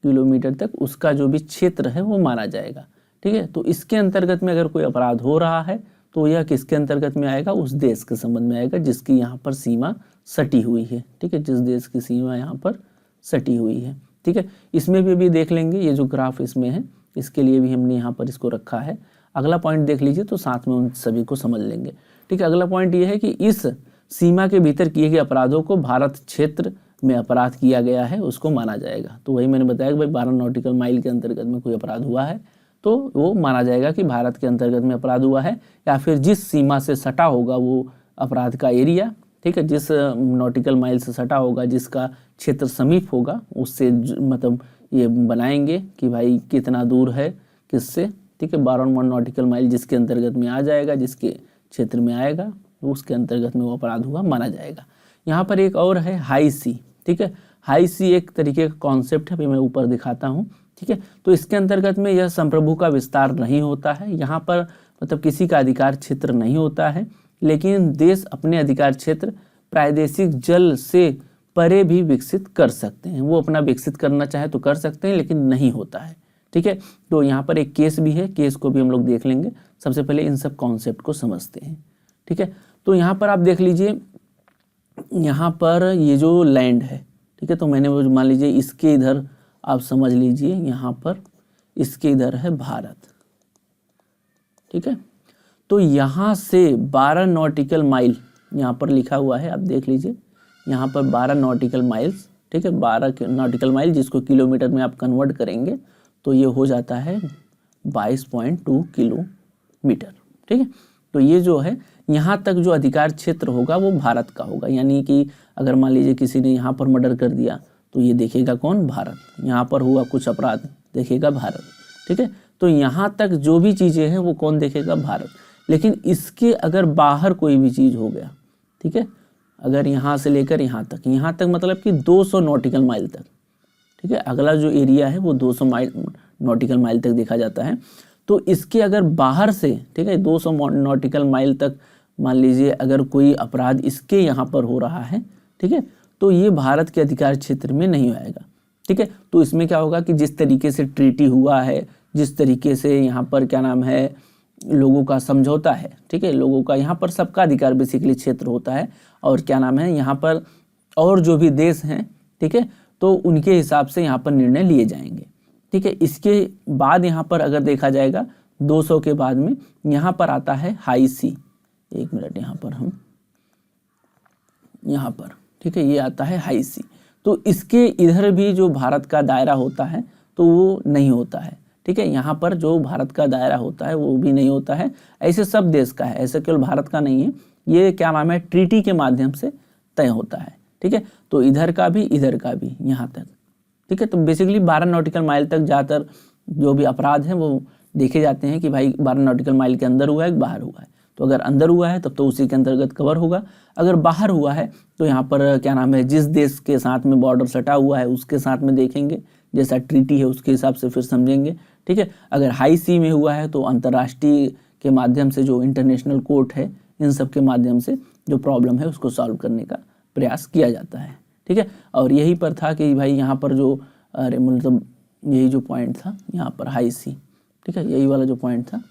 किलोमीटर तक उसका जो भी क्षेत्र है वो माना जाएगा। ठीक है, तो इसके अंतर्गत में अगर कोई अपराध हो रहा है तो यह किसके अंतर्गत में आएगा, उस देश के संबंध में आएगा जिसकी यहाँ पर सीमा सटी हुई है। ठीक है, जिस देश की सीमा यहाँ पर सटी हुई है। ठीक है, इसमें भी देख लेंगे, ये जो ग्राफ इसमें है इसके लिए भी हमने यहाँ पर इसको रखा है। अगला पॉइंट देख लीजिए तो साथ में उन सभी को समझ लेंगे। ठीक है, अगला पॉइंट ये है कि इस सीमा के भीतर किए गए अपराधों को भारत क्षेत्र में अपराध किया गया है उसको माना जाएगा। तो वही मैंने बताया कि भाई 12 नॉटिकल माइल के अंतर्गत में कोई अपराध हुआ है तो वो माना जाएगा कि भारत के अंतर्गत में अपराध हुआ है, या फिर जिस सीमा से सटा होगा वो अपराध का एरिया, ठीक है, जिस नॉटिकल माइल से सटा होगा, जिसका क्षेत्र समीप होगा, उससे मतलब ये बनाएंगे कि भाई कितना दूर है किससे। ठीक है, 12 नॉटिकल माइल जिसके अंतर्गत में आ जाएगा, जिसके क्षेत्र में आएगा, उसके अंतर्गत में वो अपराध हुआ माना जाएगा। यहाँ पर एक और है हाई सी। ठीक है, हाई सी एक तरीके का कॉन्सेप्ट है, अभी मैं ऊपर दिखाता हूँ। ठीक है, तो इसके अंतर्गत में यह संप्रभु का विस्तार नहीं होता है, यहाँ पर मतलब किसी का अधिकार क्षेत्र नहीं होता है, लेकिन देश अपने अधिकार क्षेत्र प्रादेशिक जल से परे भी विकसित कर सकते हैं। वो अपना विकसित करना चाहे तो कर सकते हैं, लेकिन नहीं होता है। ठीक है, तो यहाँ पर एक केस भी है, केस को भी हम लोग देख लेंगे। सबसे पहले इन सब कॉन्सेप्ट को समझते हैं। ठीक है, तो यहाँ पर आप देख लीजिए, यहाँ पर ये जो लैंड है, ठीक है, तो मैंने वो मान लीजिए इसके इधर आप समझ लीजिए, यहाँ पर इसके इधर है भारत। ठीक है, तो यहाँ से 12 नॉटिकल माइल यहाँ पर लिखा हुआ है, आप देख लीजिए, यहाँ पर 12 नॉटिकल माइल्स। ठीक है, 12 नॉटिकल माइल जिसको किलोमीटर में आप कन्वर्ट करेंगे तो ये हो जाता है 22.2 किलोमीटर। ठीक है, तो ये जो है यहाँ तक जो अधिकार क्षेत्र होगा वो भारत का होगा। यानी कि अगर मान लीजिए किसी ने यहाँ पर मर्डर कर दिया तो ये देखेगा कौन, भारत। यहाँ पर हुआ कुछ अपराध, देखेगा भारत। ठीक है, तो यहाँ तक जो भी चीज़ें हैं वो कौन देखेगा, भारत। लेकिन इसके अगर बाहर कोई भी चीज़ हो गया, ठीक है, अगर यहाँ से लेकर यहाँ तक मतलब कि 200 नॉटिकल माइल तक, ठीक है, अगला जो एरिया है वो 200 नॉटिकल माइल तक देखा जाता है। तो इसके अगर बाहर से, ठीक है, 200 नॉटिकल माइल तक मान लीजिए अगर कोई अपराध इसके यहाँ पर हो रहा है, ठीक है, तो ये भारत के अधिकार क्षेत्र में नहीं आएगा। ठीक है, तो इसमें क्या होगा कि जिस तरीके से ट्रीटी हुआ है, जिस तरीके से यहाँ पर क्या नाम है लोगों का समझौता है, ठीक है, लोगों का यहाँ पर सबका अधिकार बेसिकली क्षेत्र होता है, और क्या नाम है यहाँ पर और जो भी देश हैं, ठीक है, तो उनके हिसाब से यहाँ पर निर्णय लिए जाएंगे। ठीक है, इसके बाद यहाँ पर अगर देखा जाएगा 200 के बाद में यहाँ पर आता है हाई सी। एक मिनट, यहाँ पर हम यहाँ पर, ठीक है, ये आता है हाई सी। तो इसके इधर भी जो भारत का दायरा होता है तो वो नहीं होता है। ठीक है, यहाँ पर जो भारत का दायरा होता है वो भी नहीं होता है। ऐसे सब देश का है, ऐसे केवल भारत का नहीं है। ये क्या नाम है, ट्रीटी के माध्यम से तय होता है। ठीक है, तो इधर का भी इधर का भी यहाँ तक। ठीक है, तो बेसिकली 12 नॉटिकल माइल तक ज़्यादातर जो भी अपराध हैं वो देखे जाते हैं कि भाई 12 नॉटिकल माइल के अंदर हुआ है, बाहर हुआ है। तो अगर अंदर हुआ है तब तो उसी के अंतर्गत कवर होगा। अगर बाहर हुआ है तो यहाँ पर क्या नाम है, जिस देश के साथ में बॉर्डर सटा हुआ है उसके साथ में देखेंगे, जैसा ट्रीटी है उसके हिसाब से फिर समझेंगे। ठीक है, अगर हाई सी में हुआ है तो अंतर्राष्ट्रीय के माध्यम से, जो इंटरनेशनल कोर्ट है, इन सब के माध्यम से जो प्रॉब्लम है उसको सॉल्व करने का प्रयास किया जाता है। ठीक है, और यही पर था कि भाई यहाँ पर जो मतलब यही जो पॉइंट था यहाँ पर हाई सी, ठीक है, यही वाला जो पॉइंट था,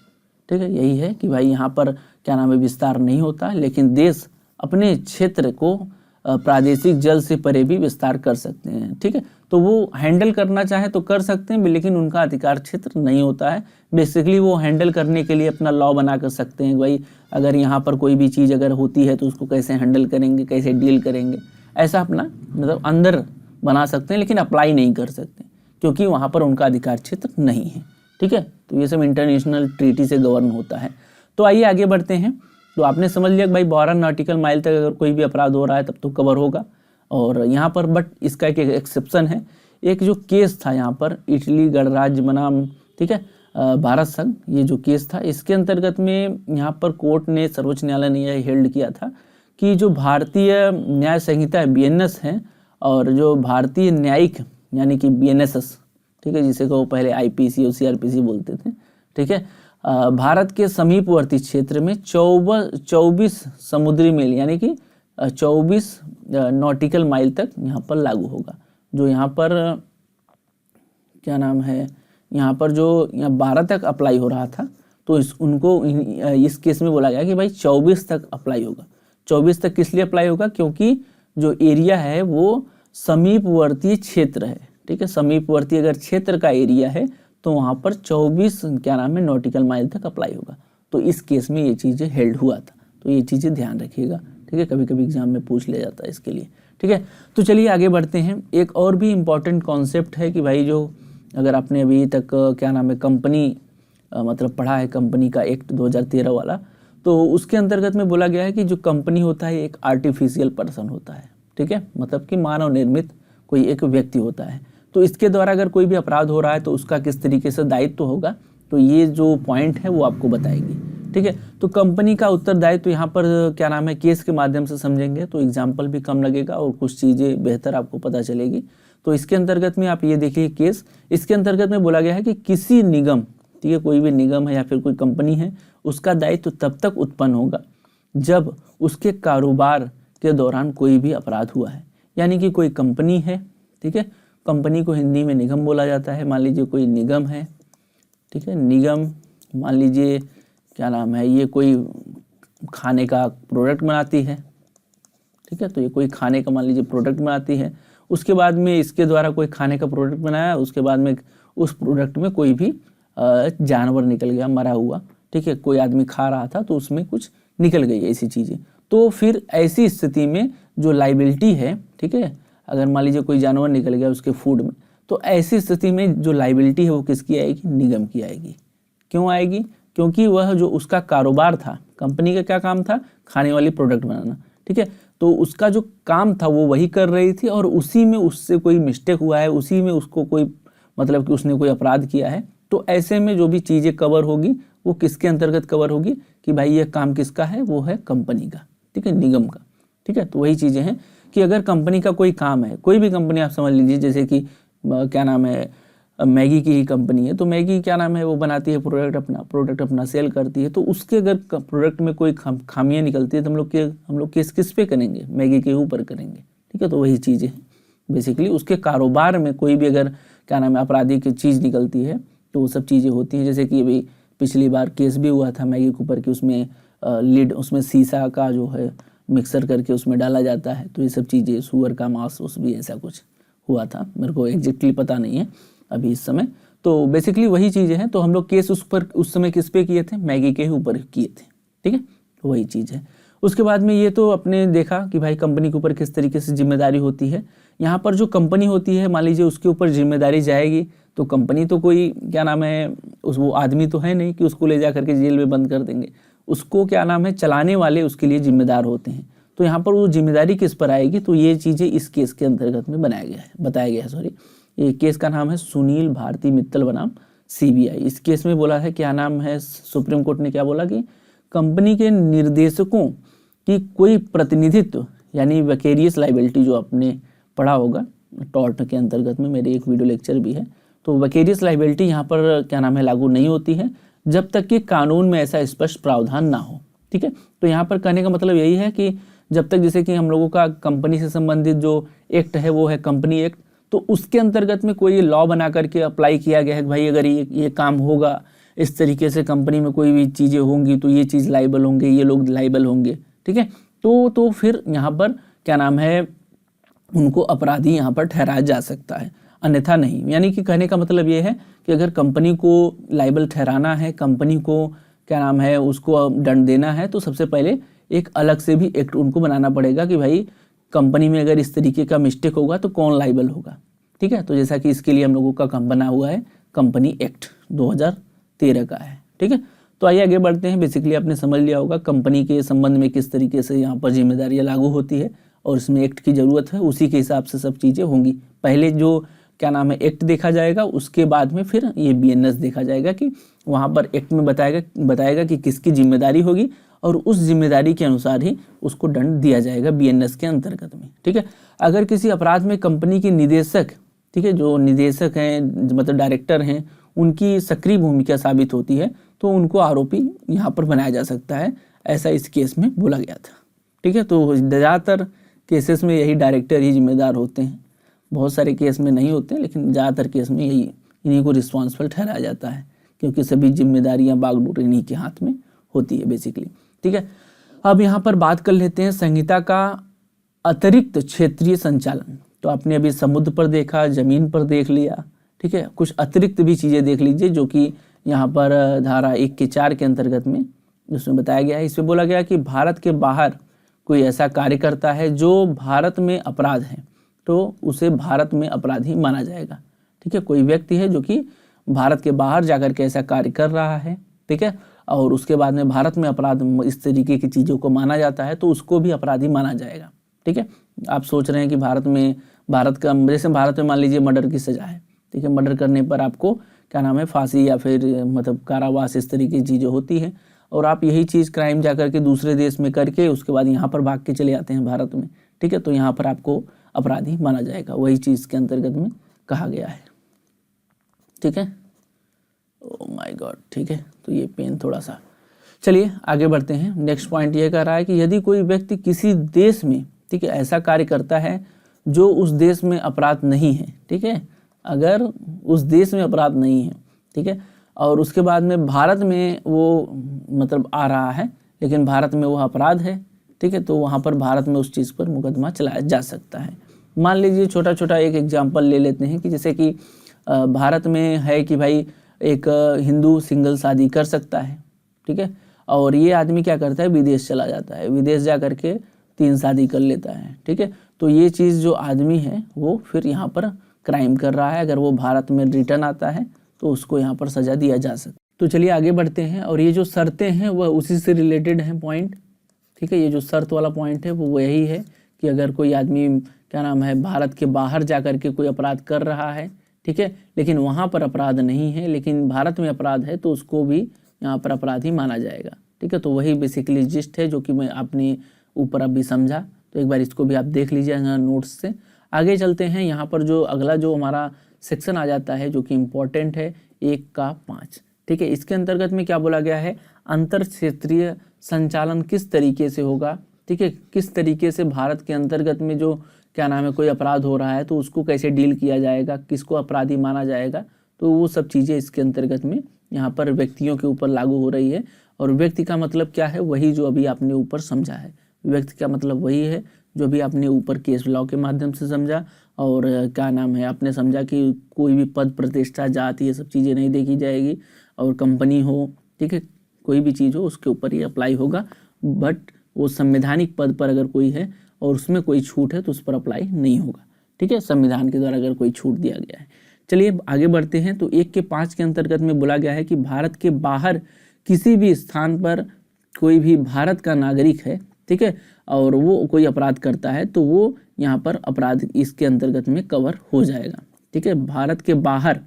ठीक है, यही है कि भाई यहाँ पर क्या नाम है, विस्तार नहीं होता, लेकिन देश अपने क्षेत्र को प्रादेशिक जल से परे भी विस्तार कर सकते हैं। ठीक है, तो वो हैंडल करना चाहे तो कर सकते हैं, लेकिन उनका अधिकार क्षेत्र नहीं होता है। बेसिकली वो हैंडल करने के लिए अपना लॉ बना कर सकते हैं, भाई अगर यहाँ पर कोई भी चीज़ अगर होती है तो उसको कैसे हैंडल करेंगे, कैसे डील करेंगे, ऐसा अपना मतलब अंदर बना सकते हैं, लेकिन अप्लाई नहीं कर सकते क्योंकि वहाँ पर उनका अधिकार क्षेत्र नहीं है। ठीक है, तो ये सब इंटरनेशनल ट्रीटी से गवर्न होता है। तो आइए आगे बढ़ते हैं। तो आपने समझ लिया कि भाई 12 नॉटिकल माइल तक अगर कोई भी अपराध हो रहा है तब तो कवर होगा। और यहाँ पर बट इसका एक एक्सेप्शन है। एक जो केस था यहाँ पर इटली गणराज्य बनाम, ठीक है, भारत संघ, ये जो केस था इसके अंतर्गत में यहाँ पर कोर्ट ने, सर्वोच्च न्यायालय ने यह हेल्ड किया था कि जो भारतीय न्याय संहिता BNS है और जो भारतीय न्यायिक यानी कि BNSS, ठीक है, जिसे को पहले IPC और CRPC बोलते थे, ठीक है, भारत के समीपवर्ती क्षेत्र में 24 समुद्री मील यानी कि 24 नॉटिकल माइल तक यहाँ पर लागू होगा। जो यहाँ पर क्या नाम है, यहाँ पर जो यहाँ 12 तक अप्लाई हो रहा था तो उनको इस केस में बोला गया कि भाई 24 तक अप्लाई होगा। 24 तक किस लिए अप्लाई होगा, क्योंकि जो एरिया है वो समीपवर्ती क्षेत्र है। ठीक है, समीपवर्ती अगर क्षेत्र का एरिया है तो वहाँ पर 24 क्या नाम है नॉटिकल माइल तक अप्लाई होगा। तो इस केस में ये चीज़ें हेल्ड हुआ था, तो ये चीज़ें ध्यान रखिएगा। ठीक है, कभी कभी एग्जाम में पूछ लिया जाता है इसके लिए। ठीक है, तो चलिए आगे बढ़ते हैं। एक और भी इम्पॉर्टेंट कॉन्सेप्ट है कि भाई जो अगर आपने अभी तक क्या नाम है कंपनी मतलब पढ़ा है, कंपनी का एक्ट 2013 वाला, तो उसके अंतर्गत में बोला गया है कि जो कंपनी होता है एक आर्टिफिशियल पर्सन होता है। ठीक है, मतलब कि मानव निर्मित कोई एक व्यक्ति होता है। तो इसके द्वारा अगर कोई भी अपराध हो रहा है तो उसका किस तरीके से दायित्व होगा, तो ये जो पॉइंट है वो आपको बताएगी। ठीक है, तो कंपनी का उत्तरदायित्व यहाँ पर क्या नाम है केस के माध्यम से समझेंगे तो एग्जाम्पल भी कम लगेगा और कुछ चीज़ें बेहतर आपको पता चलेगी। तो इसके अंतर्गत में आप ये देखिए केस, इसके अंतर्गत में बोला गया है कि किसी निगम, ठीक है, कोई भी निगम है या फिर कोई कंपनी है, उसका दायित्व तब तक उत्पन्न होगा जब उसके कारोबार के दौरान कोई भी अपराध हुआ है। यानी कि कोई कंपनी है, ठीक है, कंपनी को हिंदी में निगम बोला जाता है। मान लीजिए कोई निगम है, ठीक है, निगम मान लीजिए क्या नाम है, ये कोई खाने का प्रोडक्ट बनाती है। ठीक है, तो ये कोई खाने का मान लीजिए प्रोडक्ट बनाती है, उसके बाद में इसके द्वारा कोई खाने का प्रोडक्ट बनाया, उसके बाद में उस प्रोडक्ट में कोई भी जानवर निकल गया मरा हुआ, ठीक है, कोई आदमी खा रहा था तो उसमें कुछ निकल गई ऐसी चीज़ें। तो फिर ऐसी स्थिति में जो लाइबिलिटी है, ठीक है, अगर मान लीजिए कोई जानवर निकल गया उसके फूड में, तो ऐसी स्थिति में जो लाइबिलिटी है वो किसकी आएगी, निगम की आएगी। क्यों आएगी, क्योंकि वह जो उसका कारोबार था, कंपनी का क्या काम था, खाने वाली प्रोडक्ट बनाना। ठीक है, तो उसका जो काम था वो वही कर रही थी और उसी में उससे कोई मिस्टेक हुआ है, उसी में उसको कोई मतलब कि उसने कोई अपराध किया है, तो ऐसे में जो भी चीज़ें कवर होगी वो किसके अंतर्गत कवर होगी कि भाई ये काम किसका है, वो है कंपनी का, ठीक है, निगम का। ठीक है, तो वही चीज़ें हैं कि अगर कंपनी का कोई काम है, कोई भी कंपनी आप समझ लीजिए, जैसे कि क्या नाम है मैगी की ही कंपनी है, तो मैगी क्या नाम है वो बनाती है प्रोडक्ट अपना सेल करती है, तो उसके अगर प्रोडक्ट में कोई खामियां निकलती है तो हम लोग केस किस पे करेंगे, मैगी के ऊपर करेंगे। ठीक है, तो वही चीज़ें हैं बेसिकली। उसके कारोबार में कोई भी अगर क्या नाम है आपराधिक चीज़ निकलती है तो वो सब चीज़ें होती हैं। जैसे कि अभी पिछली बार केस भी हुआ था मैगी के ऊपर कि उसमें लीड, उसमें शीशा का जो है मिक्सर करके उसमें डाला जाता है, तो ये सब चीज़ें, सुअर का मांस, उस भी ऐसा कुछ हुआ था, मेरे को एग्जैक्टली पता नहीं है अभी इस समय। तो बेसिकली वही चीज़ें हैं। तो हम लोग केस उस समय किस पे किए थे, मैगी के ऊपर किए थे, ठीक है, तो वही चीज़ है। उसके बाद में ये तो अपने देखा कि भाई कंपनी के ऊपर किस तरीके से जिम्मेदारी होती है। यहाँ पर जो कंपनी होती है, मान लीजिए उसके ऊपर जिम्मेदारी जाएगी, तो कंपनी तो कोई क्या नाम है वो आदमी तो है नहीं कि उसको ले जा करके जेल में बंद कर देंगे। उसको क्या नाम है चलाने वाले उसके लिए जिम्मेदार होते हैं। तो यहाँ पर वो जिम्मेदारी किस पर आएगी, तो ये चीज़ें इस केस के अंतर्गत में बताया गया है सॉरी। ये केस का नाम है सुनील भारती मित्तल बनाम CBI। इस केस में बोला है क्या नाम है, सुप्रीम कोर्ट ने क्या बोला कि कंपनी के निर्देशकों की कोई प्रतिनिधित्व यानी वैकेरियस लाइबिलिटी, जो आपने पढ़ा होगा टॉर्ट के अंतर्गत में, मेरे एक वीडियो लेक्चर भी है, तो वैकेरियस लाइबिलिटी यहाँ पर क्या नाम है लागू नहीं होती है जब तक कि कानून में ऐसा स्पष्ट प्रावधान ना हो, ठीक है। तो यहाँ पर कहने का मतलब यही है कि जब तक जैसे कि हम लोगों का कंपनी से संबंधित जो एक्ट है वो है कंपनी एक्ट, तो उसके अंतर्गत में कोई लॉ बना करके अप्लाई किया गया है कि भाई अगर ये काम होगा, इस तरीके से कंपनी में कोई भी चीज़ें होंगी तो ये चीज़ लाइबल होंगे, ये लोग लाइबल होंगे, ठीक है। तो फिर यहाँ पर क्या नाम है उनको अपराधी यहाँ पर ठहराया जा सकता है, अन्यथा नहीं। यानी कि कहने का मतलब ये है कि अगर कंपनी को लाइबल ठहराना है, कंपनी को क्या नाम है उसको दंड देना है, तो सबसे पहले एक अलग से भी एक्ट उनको बनाना पड़ेगा कि भाई कंपनी में अगर इस तरीके का मिस्टेक होगा तो कौन लाइबल होगा, ठीक है। तो जैसा कि इसके लिए हम लोगों का बना हुआ है कंपनी एक्ट 2013 का है, ठीक है। तो आइए आगे बढ़ते हैं। बेसिकली आपने समझ लिया होगा कंपनी के संबंध में किस तरीके से यहाँ पर जिम्मेदारियाँ लागू होती है और इसमें एक्ट की ज़रूरत है, उसी के हिसाब से सब चीज़ें होंगी। पहले जो क्या नाम है एक्ट देखा जाएगा, उसके बाद में फिर ये BNS देखा जाएगा कि वहाँ पर एक्ट में बताएगा कि किसकी जिम्मेदारी होगी और उस जिम्मेदारी के अनुसार ही उसको दंड दिया जाएगा BNS के अंतर्गत में, ठीक है। अगर किसी अपराध में कंपनी के निदेशक, ठीक है, जो निदेशक हैं मतलब डायरेक्टर हैं, उनकी सक्रिय भूमिका साबित होती है तो उनको आरोपी यहाँ पर बनाया जा सकता है, ऐसा इस केस में बोला गया था, ठीक है। तो ज़्यादातर केसेस में यही डायरेक्टर ही जिम्मेदार होते हैं, बहुत सारे केस में नहीं होते, लेकिन ज़्यादातर केस में इन्हीं को रिस्पॉन्सिबल ठहराया जाता है क्योंकि सभी जिम्मेदारियाँ बागडोर इन्हीं के हाथ में होती है बेसिकली, ठीक है। अब यहाँ पर बात कर लेते हैं संहिता का अतिरिक्त क्षेत्रीय संचालन। तो आपने अभी समुद्र पर देखा, जमीन पर देख लिया, ठीक है, कुछ अतिरिक्त भी चीज़ें देख लीजिए जो कि यहाँ पर धारा 1 के 4 के अंतर्गत में उसमें बताया गया है। इसमें बोला गया कि भारत के बाहर कोई ऐसा कार्य करता है जो भारत में अपराध है तो उसे भारत में अपराधी माना जाएगा, ठीक है। कोई व्यक्ति है जो कि भारत के बाहर जाकर के ऐसा कार्य कर रहा है, ठीक है, और उसके बाद में भारत में अपराध इस तरीके की चीज़ों को माना जाता है तो उसको भी अपराधी माना जाएगा, ठीक है। आप सोच रहे हैं कि भारत में जैसे भारत में मान लीजिए मर्डर की सज़ा है, ठीक है, मर्डर करने पर आपको क्या नाम है फांसी या फिर मतलब कारावास इस तरीके की चीज़ें होती हैं, और आप यही चीज़ क्राइम जा करके दूसरे देश में करके उसके बाद यहाँ पर भाग के चले आते हैं भारत में, ठीक है, तो यहाँ पर आपको अपराधी माना जाएगा, वही चीज़ के अंतर्गत में कहा गया है, ठीक है। ओह माय गॉड, ठीक है, तो ये पेन थोड़ा सा, चलिए आगे बढ़ते हैं। नेक्स्ट पॉइंट ये कह रहा है कि यदि कोई व्यक्ति किसी देश में, ठीक है, ऐसा कार्य करता है जो उस देश में अपराध नहीं है, ठीक है, अगर उस देश में अपराध नहीं है, ठीक है, और उसके बाद में भारत में वो मतलब आ रहा है लेकिन भारत में वो अपराध है, ठीक है, तो वहाँ पर भारत में उस चीज़ पर मुकदमा चलाया जा सकता है। मान लीजिए छोटा छोटा एक एग्जांपल ले लेते हैं कि जैसे कि भारत में है कि भाई एक हिंदू सिंगल शादी कर सकता है, ठीक है, और ये आदमी क्या करता है विदेश चला जाता है, विदेश जा करके 3 शादी कर लेता है, ठीक है, तो ये चीज़ जो आदमी है वो फिर यहाँ पर क्राइम कर रहा है। अगर वो भारत में रिटर्न आता है तो उसको यहाँ पर सज़ा दिया जा सकता है। तो चलिए आगे बढ़ते हैं, और ये जो शर्तें हैं वह उसी से रिलेटेड हैं पॉइंट, ठीक है। ये जो शर्त वाला पॉइंट है वो यही है कि अगर कोई आदमी क्या नाम है भारत के बाहर जा कर के कोई अपराध कर रहा है, ठीक है, लेकिन वहाँ पर अपराध नहीं है लेकिन भारत में अपराध है तो उसको भी यहाँ पर अपराधी माना जाएगा, ठीक है। तो वही बेसिकली जिस्ट है जो कि मैं आपने ऊपर अभी समझा, तो एक बार इसको भी आप देख लीजिएगा नोट्स से। आगे चलते हैं, यहाँ पर जो अगला जो हमारा सेक्शन आ जाता है जो कि इम्पोर्टेंट है 1 का 5, ठीक है। इसके अंतर्गत में क्या बोला गया है, अंतर क्षेत्रीय संचालन किस तरीके से होगा, ठीक है, किस तरीके से भारत के अंतर्गत में जो क्या नाम है कोई अपराध हो रहा है तो उसको कैसे डील किया जाएगा, किसको अपराधी माना जाएगा, तो वो सब चीज़ें इसके अंतर्गत में यहाँ पर व्यक्तियों के ऊपर लागू हो रही है। और व्यक्ति का मतलब क्या है, वही जो अभी आपने ऊपर समझा है, व्यक्ति का मतलब वही है जो भी आपने ऊपर केस लॉ के माध्यम से समझा, और क्या नाम है, आपने समझा कि कोई भी पद, प्रतिष्ठा, जाति, ये सब चीज़ें नहीं देखी जाएगी, और कंपनी हो, ठीक है, कोई भी चीज़ हो उसके ऊपर ही अप्लाई होगा। बट वो संवैधानिक पद पर अगर कोई है और उसमें कोई छूट है तो उस पर अप्लाई नहीं होगा, ठीक है, संविधान के द्वारा अगर कोई छूट दिया गया है। चलिए आगे बढ़ते हैं। तो 1 के 5 के अंतर्गत में बोला गया है कि भारत के बाहर किसी भी स्थान पर कोई भी भारत का नागरिक है, ठीक है, और वो कोई अपराध करता है तो वो यहाँ पर अपराध इसके अंतर्गत में कवर हो जाएगा, ठीक है। भारत के बाहर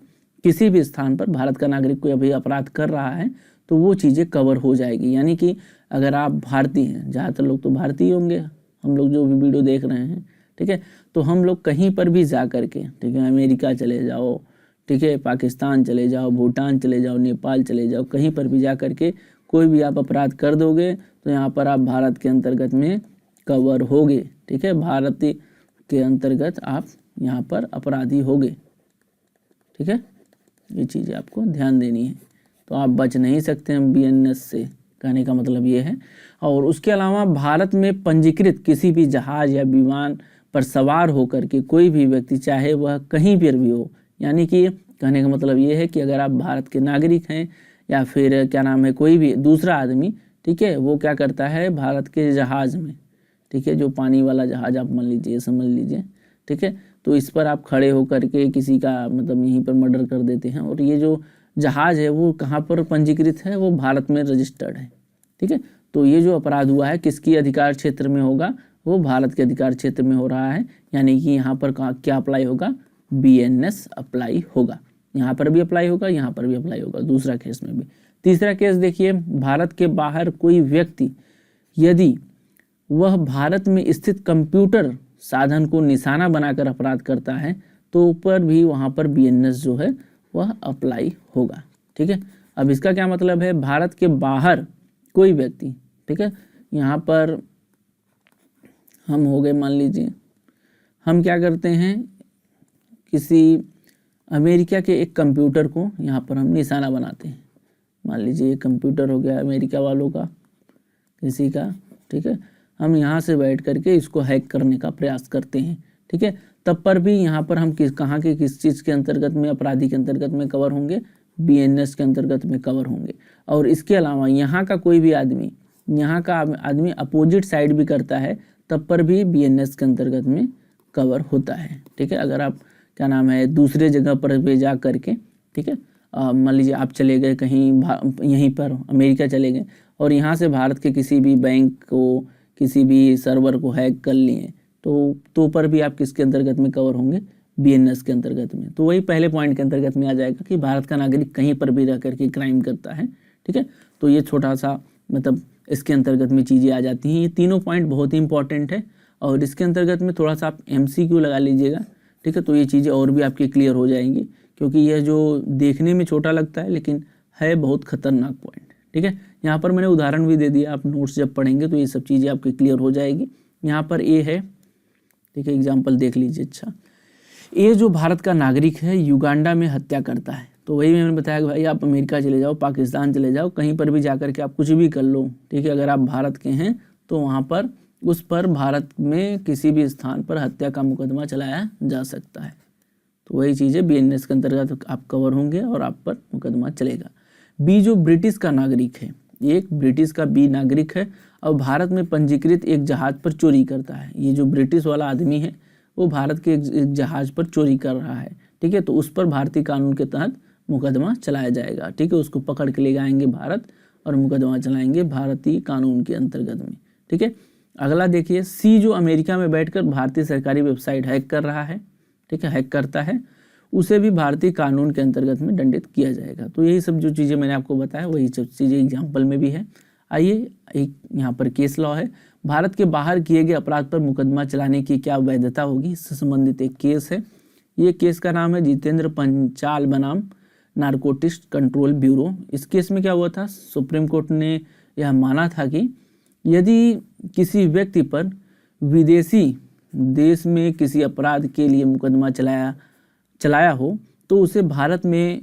किसी भी स्थान पर भारत का नागरिक कोई अभी अपराध कर रहा है तो वो चीज़ें कवर हो जाएगी। यानी कि अगर आप भारतीय हैं, ज़्यादातर लोग तो भारतीय होंगे, हम लोग जो भी वीडियो देख रहे हैं, ठीक है, तो हम लोग कहीं पर भी जा कर के, ठीक है, अमेरिका चले जाओ, ठीक है, पाकिस्तान चले जाओ, भूटान चले जाओ, नेपाल चले जाओ, कहीं पर भी जा कर के कोई भी आप अपराध कर दोगे तो यहाँ पर आप भारत के अंतर्गत में कवर होगे, ठीक है, भारत के अंतर्गत आप यहाँ पर अपराधी होगे, ठीक है। ये चीज़ें आपको ध्यान देनी है, तो आप बच नहीं सकते हैं BNS से, कहने का मतलब ये है। और उसके अलावा भारत में पंजीकृत किसी भी जहाज़ या विमान पर सवार होकर के कोई भी व्यक्ति, चाहे वह कहीं पर भी हो, यानी कि कहने का मतलब ये है कि अगर आप भारत के नागरिक हैं या फिर क्या नाम है कोई भी दूसरा आदमी, ठीक है, वो क्या करता है भारत के जहाज़ में, ठीक है, जो पानी वाला जहाज़ आप मान लीजिए, समझ लीजिए, ठीक है, तो इस पर आप खड़े होकर के किसी का मतलब यहीं पर मर्डर कर देते हैं, और ये जो जहाज़ है वो कहाँ पर पंजीकृत है, वो भारत में रजिस्टर्ड है, ठीक है। तो ये जो अपराध हुआ है किसकी अधिकार क्षेत्र में होगा, वो भारत के अधिकार क्षेत्र में हो रहा है, यानी कि यहाँ पर क्या अप्लाई होगा, BNS अप्लाई होगा, यहाँ पर भी अप्लाई होगा, यहाँ पर भी अप्लाई होगा, दूसरा केस में भी। तीसरा केस देखिए, भारत के बाहर कोई व्यक्ति यदि वह भारत में स्थित कंप्यूटर साधन को निशाना बनाकर अपराध करता है तो ऊपर भी वहाँ पर BNS जो है वह अप्लाई होगा, ठीक है। अब इसका क्या मतलब है, भारत के बाहर कोई व्यक्ति, ठीक है, यहाँ पर हम हो गए, मान लीजिए हम क्या करते हैं, किसी अमेरिका के एक कंप्यूटर को यहाँ पर हम निशाना बनाते हैं, मान लीजिए ये कंप्यूटर हो गया अमेरिका वालों का, किसी का, ठीक है, हम यहाँ से बैठ करके इसको हैक करने का प्रयास करते हैं, ठीक है, तब पर भी यहाँ पर हम कहाँ के किस चीज़ के अंतर्गत में, अपराधी के अंतर्गत में कवर होंगे, BNS के अंतर्गत में कवर होंगे। और इसके अलावा यहाँ का कोई भी आदमी, यहाँ का आदमी अपोजिट साइड भी करता है तब पर भी BNS के अंतर्गत में कवर होता है, ठीक है। अगर आप क्या नाम है दूसरे जगह पर भी जा करके, ठीक है, मान लीजिए आप चले गए कहीं यहीं पर अमेरिका चले गए और यहाँ से भारत के किसी भी बैंक को, किसी भी सर्वर को हैक कर लिए तो पर भी आप किसके अंतर्गत में कवर होंगे, BNS के अंतर्गत में। तो वही पहले पॉइंट के अंतर्गत में आ जाएगा कि भारत का नागरिक कहीं पर भी रह करके क्राइम करता है, ठीक है। तो ये छोटा सा मतलब इसके अंतर्गत में चीज़ें आ जाती हैं। ये तीनों पॉइंट बहुत ही इंपॉर्टेंट है और इसके अंतर्गत में थोड़ा सा आप MCQ लगा लीजिएगा, ठीक है, तो ये चीज़ें और भी आपकी क्लियर हो जाएंगी, क्योंकि यह जो देखने में छोटा लगता है लेकिन है बहुत खतरनाक पॉइंट, ठीक है। यहाँ पर मैंने उदाहरण भी दे दिया, आप नोट्स जब पढ़ेंगे तो ये सब चीज़ें आपकी क्लियर हो जाएगी। यहाँ पर ए है, ठीक है, एग्जाम्पल देख लीजिए। अच्छा, ए जो भारत का नागरिक है युगांडा में हत्या करता है, तो वही मैंने बताया कि भाई आप अमेरिका चले जाओ, पाकिस्तान चले जाओ, कहीं पर भी जाकर के आप कुछ भी कर लो, ठीक है, अगर आप भारत के हैं तो वहाँ पर उस पर भारत में किसी भी स्थान पर हत्या का मुकदमा चलाया जा सकता है। तो वही चीज़ें BNS के अंतर्गत आप कवर होंगे और आप पर मुकदमा चलेगा। बी जो ब्रिटिश का नागरिक है, एक ब्रिटिश का बी नागरिक है और भारत में पंजीकृत एक जहाज़ पर चोरी करता है। ये जो ब्रिटिश वाला आदमी है वो भारत के एक जहाज़ पर चोरी कर रहा है, ठीक है, तो उस पर भारतीय कानून के तहत मुकदमा चलाया जाएगा, ठीक है, उसको पकड़ के ले जाएंगे भारत और मुकदमा चलाएंगे भारतीय कानून के अंतर्गत में, ठीक है। अगला देखिए, सी जो अमेरिका में बैठकर भारतीय सरकारी वेबसाइट हैक कर रहा है, ठीक है, हैक करता है, उसे भी भारतीय कानून के अंतर्गत में दंडित किया जाएगा। तो यही सब जो चीज़ें मैंने आपको बताया वही सब चीज़ें एग्जाम्पल में भी है। आइए एक यहाँ पर केस लॉ है, भारत के बाहर किए गए अपराध पर मुकदमा चलाने की क्या वैधता होगी, इससे संबंधित एक केस है। ये केस का नाम है जितेंद्र पंचाल बनाम नारकोटिक्स कंट्रोल ब्यूरो। इस केस में क्या हुआ था, सुप्रीम कोर्ट ने यह माना था कि यदि किसी व्यक्ति पर विदेशी देश में किसी अपराध के लिए मुकदमा चलाया हो तो उसे भारत में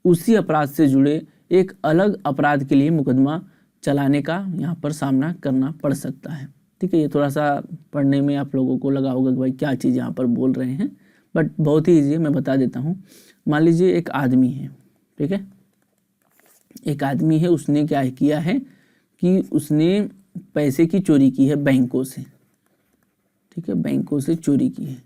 उसी अपराध से जुड़े एक अलग अपराध के लिए मुकदमा चलाने का यहाँ पर सामना करना पड़ सकता है, ठीक है। ये थोड़ा सा पढ़ने में आप लोगों को लगा होगा कि भाई क्या चीज़ यहाँ पर बोल रहे हैं, बट बहुत ही ईजी है, मैं बता देता हूँ। मान लीजिए एक आदमी है, ठीक है, एक आदमी है, उसने क्या किया है कि उसने पैसे की चोरी की है बैंकों से, ठीक है, बैंकों से चोरी की है,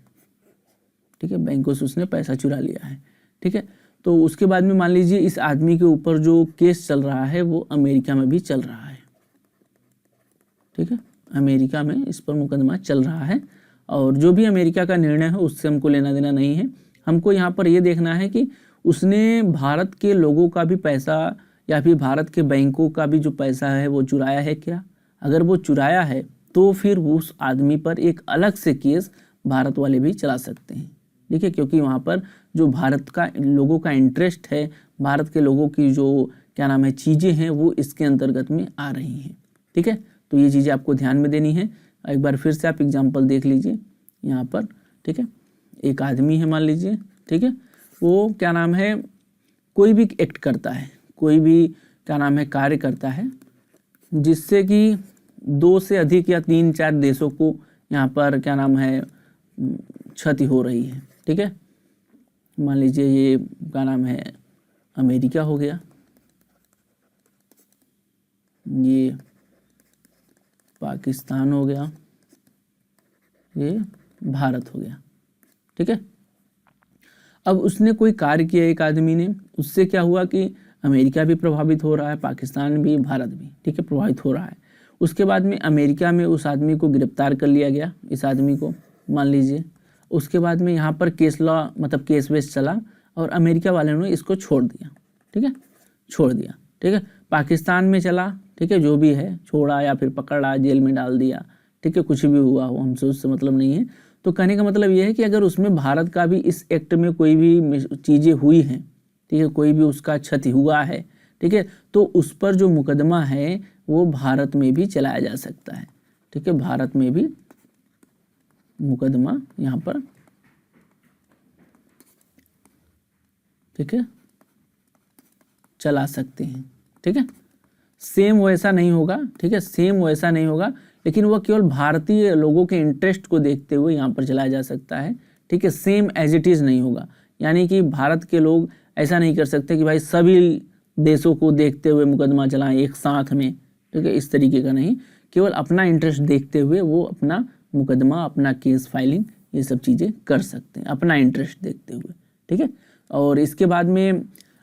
ठीक है, बैंकों से उसने पैसा चुरा लिया है, ठीक है। तो उसके बाद में मान लीजिए इस आदमी के ऊपर जो केस चल रहा है वो अमेरिका में भी चल रहा है, ठीक है, अमेरिका में इस पर मुकदमा चल रहा है। और जो भी अमेरिका का निर्णय है उससे हमको लेना देना नहीं है, हमको यहाँ पर ये देखना है कि उसने भारत के लोगों का भी पैसा या फिर भारत के बैंकों का भी जो पैसा है वो चुराया है क्या। अगर वो चुराया है तो फिर उस आदमी पर एक अलग से केस भारत वाले भी चला सकते हैं, ठीक है, क्योंकि वहाँ पर जो भारत का लोगों का इंटरेस्ट है, भारत के लोगों की जो क्या नाम है चीज़ें हैं वो इसके अंतर्गत में आ रही हैं, ठीक है। तो ये चीज़ें आपको ध्यान में देनी है। एक बार फिर से आप एग्जाम्पल देख लीजिए यहाँ पर, ठीक है। एक आदमी है मान लीजिए, ठीक है, वो क्या नाम है कोई भी एक्ट करता है, कोई भी क्या नाम है कार्य करता है जिससे कि 2 से अधिक या 3-4 देशों को यहाँ पर क्या नाम है क्षति हो रही है, ठीक है। मान लीजिए ये क्या नाम है अमेरिका हो गया, ये पाकिस्तान हो गया, ये भारत हो गया, ठीक है। अब उसने कोई कार्य किया एक आदमी ने, उससे क्या हुआ कि अमेरिका भी प्रभावित हो रहा है, पाकिस्तान भी, भारत भी, ठीक है, प्रभावित हो रहा है। उसके बाद में अमेरिका में उस आदमी को गिरफ्तार कर लिया गया, इस आदमी को मान लीजिए। उसके बाद में यहाँ पर केस लॉ मतलब केस वेस चला और अमेरिका वाले ने इसको छोड़ दिया, ठीक है, छोड़ दिया, ठीक है। पाकिस्तान में चला, ठीक है, जो भी है छोड़ा या फिर पकड़ा जेल में डाल दिया, ठीक है, कुछ भी हुआ हो हमसे उससे मतलब नहीं है। तो कहने का मतलब ये है कि अगर उसमें भारत का भी इस एक्ट में कोई भी चीज़ें हुई हैं, ठीक है, कोई भी उसका क्षति हुआ है, ठीक है, तो उस पर जो मुकदमा है वो भारत में भी चलाया जा सकता है, ठीक है, भारत में भी मुकदमा यहाँ पर, ठीक है, चला सकते हैं, ठीक है। सेम वैसा नहीं होगा, ठीक है, सेम वैसा नहीं होगा, लेकिन वह केवल भारतीय लोगों के इंटरेस्ट को देखते हुए यहाँ पर चलाया जा सकता है, ठीक है, सेम एज इट इज़ नहीं होगा। यानी कि भारत के लोग ऐसा नहीं कर सकते कि भाई सभी देशों को देखते हुए मुकदमा चलाएं एक साथ में, ठीक है, इस तरीके का नहीं, केवल अपना इंटरेस्ट देखते हुए वो अपना मुकदमा, अपना केस फाइलिंग ये सब चीज़ें कर सकते हैं अपना इंटरेस्ट देखते हुए, ठीक है। और इसके बाद में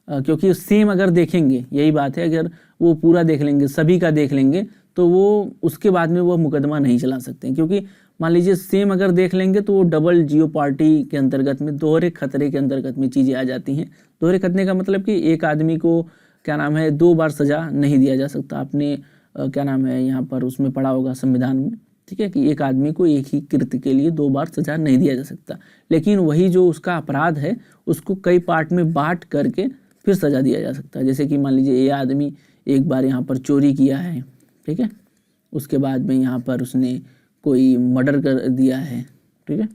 क्योंकि सेम अगर देखेंगे, यही बात है, अगर वो पूरा देख लेंगे, सभी का देख लेंगे, तो वो उसके बाद में वो मुकदमा नहीं चला सकते, क्योंकि मान लीजिए सेम अगर देख लेंगे तो वो डबल जियो पार्टी के अंतर्गत में, दोहरे खतरे के अंतर्गत में चीज़ें आ जाती हैं। दोहरे खतरे का मतलब कि एक आदमी को क्या नाम है 2 बार सज़ा नहीं दिया जा सकता। आपने क्या नाम है यहाँ पर उसमें पढ़ा होगा संविधान में, ठीक है, कि एक आदमी को एक ही कृत्य के लिए 2 बार सज़ा नहीं दिया जा सकता। लेकिन वही जो उसका अपराध है उसको कई पार्ट में बांट करके फिर सज़ा दिया जा सकता है। जैसे कि मान लीजिए ये आदमी एक बार यहाँ पर चोरी किया है, ठीक है, उसके बाद में यहाँ पर उसने कोई मर्डर कर दिया है, ठीक है,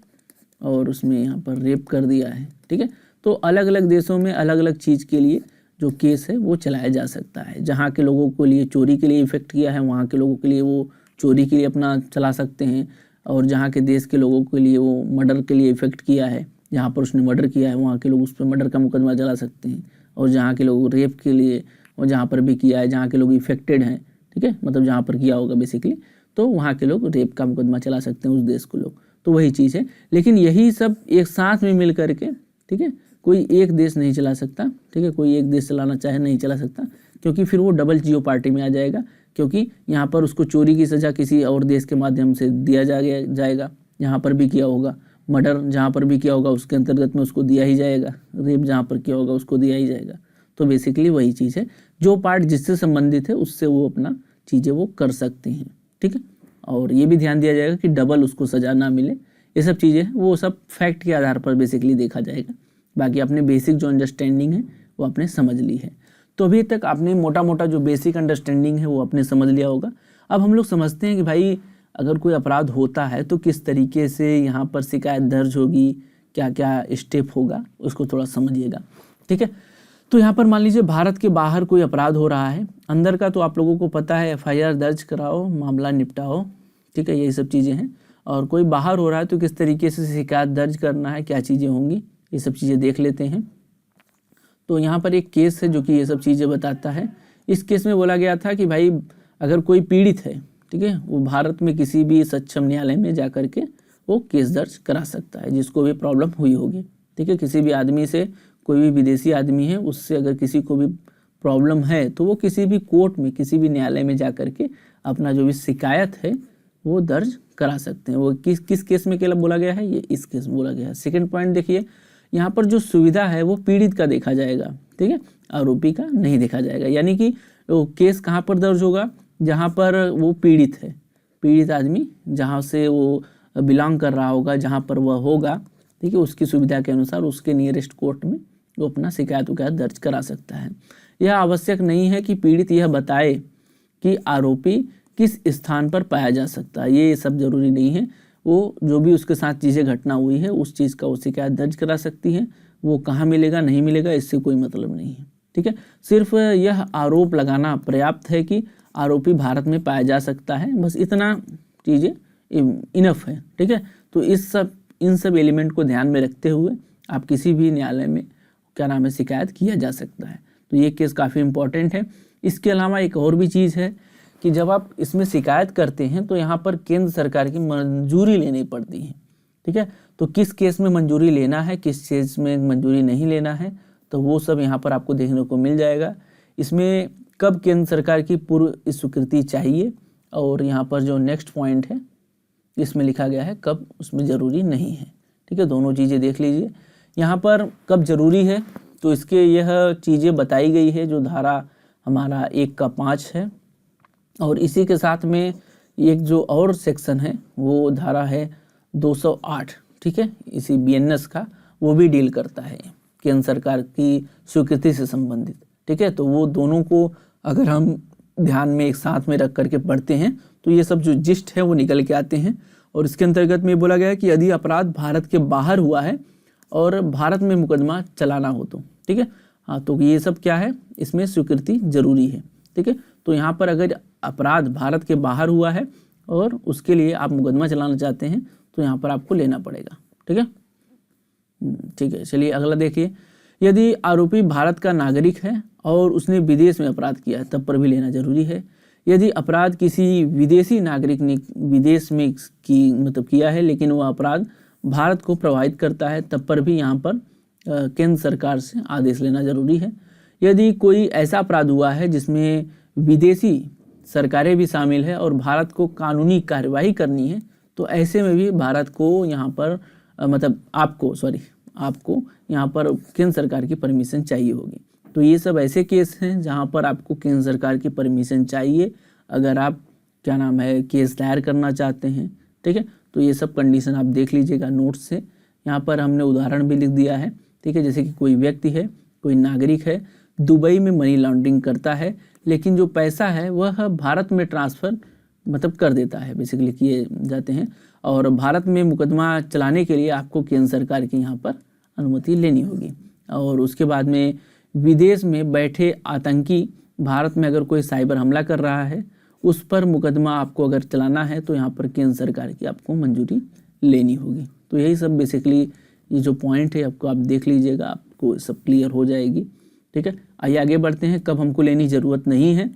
और उसमें यहाँ पर रेप कर दिया है, ठीक है। तो अलग अलग देशों में अलग अलग चीज़ के लिए जो केस है वो चलाया जा सकता है। जहाँ के लोगों के लिए चोरी के लिए इफेक्ट किया है वहाँ के लोगों के लिए वो चोरी के लिए अपना चला सकते हैं, और जहाँ के देश के लोगों के लिए वो मर्डर के लिए इफेक्ट किया है, जहाँ पर उसने मर्डर किया है वहाँ के लोग उस पर मर्डर का मुकदमा चला सकते हैं, और जहाँ के लोग रेप के लिए और जहाँ पर भी किया है, जहाँ के लोग इफेक्टेड हैं, ठीक है, मतलब जहाँ पर किया होगा बेसिकली, तो वहाँ के लोग रेप का मुकदमा चला सकते हैं उस देश को लोग। तो वही चीज़ है, लेकिन यही सब एक साथ में मिल करके, ठीक है, कोई एक देश नहीं चला सकता, ठीक है, कोई एक देश चलाना चाहे नहीं चला सकता, क्योंकि फिर वो डबल जियो पार्टी में आ जाएगा, क्योंकि यहाँ पर उसको चोरी की सज़ा किसी और देश के माध्यम से दिया जाएगा, यहाँ पर भी किया होगा, मर्डर जहाँ पर भी किया होगा उसके अंतर्गत में उसको दिया ही जाएगा, रेप जहाँ पर किया होगा उसको दिया ही जाएगा। तो बेसिकली वही चीज़ है, जो पार्ट जिससे संबंधित है उससे वो अपना चीज़ें वो कर सकते हैं, ठीक है। और ये भी ध्यान दिया जाएगा कि डबल उसको सज़ा ना मिले, ये सब चीज़ें वो सब फैक्ट के आधार पर बेसिकली देखा जाएगा। बाकी आपने बेसिक जो अंडरस्टैंडिंग है वो आपने समझ ली है। तो अभी तक आपने मोटा मोटा जो बेसिक अंडरस्टैंडिंग है वो आपने समझ लिया होगा। अब हम लोग समझते हैं कि भाई अगर कोई अपराध होता है तो किस तरीके से यहाँ पर शिकायत दर्ज होगी, क्या क्या स्टेप होगा, उसको थोड़ा समझिएगा, ठीक है। तो यहाँ पर मान लीजिए भारत के बाहर कोई अपराध हो रहा है, अंदर का तो आप लोगों को पता है, FIR दर्ज कराओ, मामला निपटाओ, ठीक है, यही सब चीज़ें हैं। और कोई बाहर हो रहा है तो किस तरीके से शिकायत दर्ज करना है, क्या चीज़ें होंगी, ये सब चीज़ें देख लेते हैं। तो यहाँ पर एक केस है जो कि ये सब चीज़ें बताता है। इस केस में बोला गया था कि भाई अगर कोई पीड़ित है, ठीक है, वो भारत में किसी भी सक्षम न्यायालय में जा कर के वो केस दर्ज करा सकता है, जिसको भी प्रॉब्लम हुई होगी, ठीक है। किसी भी आदमी से, कोई भी विदेशी आदमी है, उससे अगर किसी को भी प्रॉब्लम है तो वो किसी भी कोर्ट में, किसी भी न्यायालय में जा कर के अपना जो भी शिकायत है वो दर्ज करा सकते हैं। वो किस केस में केवल बोला गया है, ये इस केस में बोला गया है। सेकंड पॉइंट देखिए, यहाँ पर जो सुविधा है वो पीड़ित का देखा जाएगा, ठीक है, आरोपी का नहीं देखा जाएगा। यानी कि वो केस कहाँ पर दर्ज होगा, जहाँ पर वो पीड़ित है, पीड़ित आदमी जहाँ से वो बिलोंग कर रहा होगा, जहाँ पर वह होगा, ठीक है, उसकी सुविधा के अनुसार उसके नियरेस्ट कोर्ट में वो अपना शिकायत दर्ज करा सकता है। यह आवश्यक नहीं है कि पीड़ित यह बताए कि आरोपी किस स्थान पर पाया जा सकता है, ये सब जरूरी नहीं है। वो जो भी उसके साथ चीज़ें घटना हुई है उस चीज़ का वो शिकायत दर्ज करा सकती है। वो कहाँ मिलेगा नहीं मिलेगा इससे कोई मतलब नहीं है, ठीक है। सिर्फ यह आरोप लगाना पर्याप्त है कि आरोपी भारत में पाया जा सकता है, बस इतना चीज़ें इनफ है, ठीक है। तो इन सब एलिमेंट को ध्यान में रखते हुए आप किसी भी न्यायालय में क्या नाम है शिकायत किया जा सकता है। तो ये केस काफ़ी इम्पोर्टेंट है। इसके अलावा एक और भी चीज़ है कि जब आप इसमें शिकायत करते हैं तो यहाँ पर केंद्र सरकार की मंजूरी लेनी पड़ती है, ठीक है। तो किस केस में मंजूरी लेना है, किस केस में मंजूरी नहीं लेना है, तो वो सब यहाँ पर आपको देखने को मिल जाएगा। इसमें कब केंद्र सरकार की पूर्व स्वीकृति चाहिए, और यहाँ पर जो नेक्स्ट पॉइंट है इसमें लिखा गया है कब उसमें ज़रूरी नहीं है, ठीक है। दोनों चीज़ें देख लीजिए। यहाँ पर कब ज़रूरी है तो इसके यह चीज़ें बताई गई है जो धारा हमारा 1 का 5 है, और इसी के साथ में एक जो और सेक्शन है वो धारा है 208, ठीक है, इसी बीएनएस का, वो भी डील करता है केंद्र सरकार की स्वीकृति से संबंधित, ठीक है। तो वो दोनों को अगर हम ध्यान में एक साथ में रख करके पढ़ते हैं तो ये सब जो जिस्ट है वो निकल के आते हैं। और इसके अंतर्गत में बोला गया है कि यदि अपराध भारत के बाहर हुआ है और भारत में मुकदमा चलाना हो तो, ठीक है, हाँ, तो ये सब क्या है, इसमें स्वीकृति जरूरी है, ठीक है। तो यहाँ पर अगर अपराध भारत के बाहर हुआ है और उसके लिए आप मुकदमा चलाना चाहते हैं तो यहाँ पर आपको लेना पड़ेगा, ठीक है। ठीक है, चलिए अगला देखिए। यदि आरोपी भारत का नागरिक है और उसने विदेश में अपराध किया है तब पर भी लेना जरूरी है। यदि अपराध किसी विदेशी नागरिक ने विदेश में किया है लेकिन वह अपराध भारत को प्रभावित करता है तब पर भी यहाँ पर केंद्र सरकार से आदेश लेना जरूरी है। यदि कोई ऐसा अपराध हुआ है जिसमें विदेशी सरकारें भी शामिल है और भारत को कानूनी कार्यवाही करनी है तो ऐसे में भी भारत को यहाँ पर आपको यहाँ पर केंद्र सरकार की परमिशन चाहिए होगी। तो ये सब ऐसे केस हैं जहाँ पर आपको केंद्र सरकार की परमिशन चाहिए अगर आप क्या नाम है केस दायर करना चाहते हैं, ठीक है। तो ये सब कंडीशन आप देख लीजिएगा नोट्स से। यहाँ पर हमने उदाहरण भी लिख दिया है, ठीक है। जैसे कि कोई व्यक्ति है, कोई नागरिक है, दुबई में मनी लॉन्ड्रिंग करता है लेकिन जो पैसा है वह भारत में ट्रांसफ़र कर देता है, बेसिकली किए जाते हैं, और भारत में मुकदमा चलाने के लिए आपको केंद्र सरकार की यहाँ पर अनुमति लेनी होगी। और उसके बाद में विदेश में बैठे आतंकी भारत में अगर कोई साइबर हमला कर रहा है उस पर मुकदमा आपको अगर चलाना है तो यहाँ पर केंद्र सरकार की आपको मंजूरी लेनी होगी। तो यही सब बेसिकली ये जो पॉइंट है आपको आप देख लीजिएगा, आपको सब क्लियर हो जाएगी, ठीक है। आइए आगे बढ़ते हैं। कब हमको लेनी ज़रूरत नहीं है,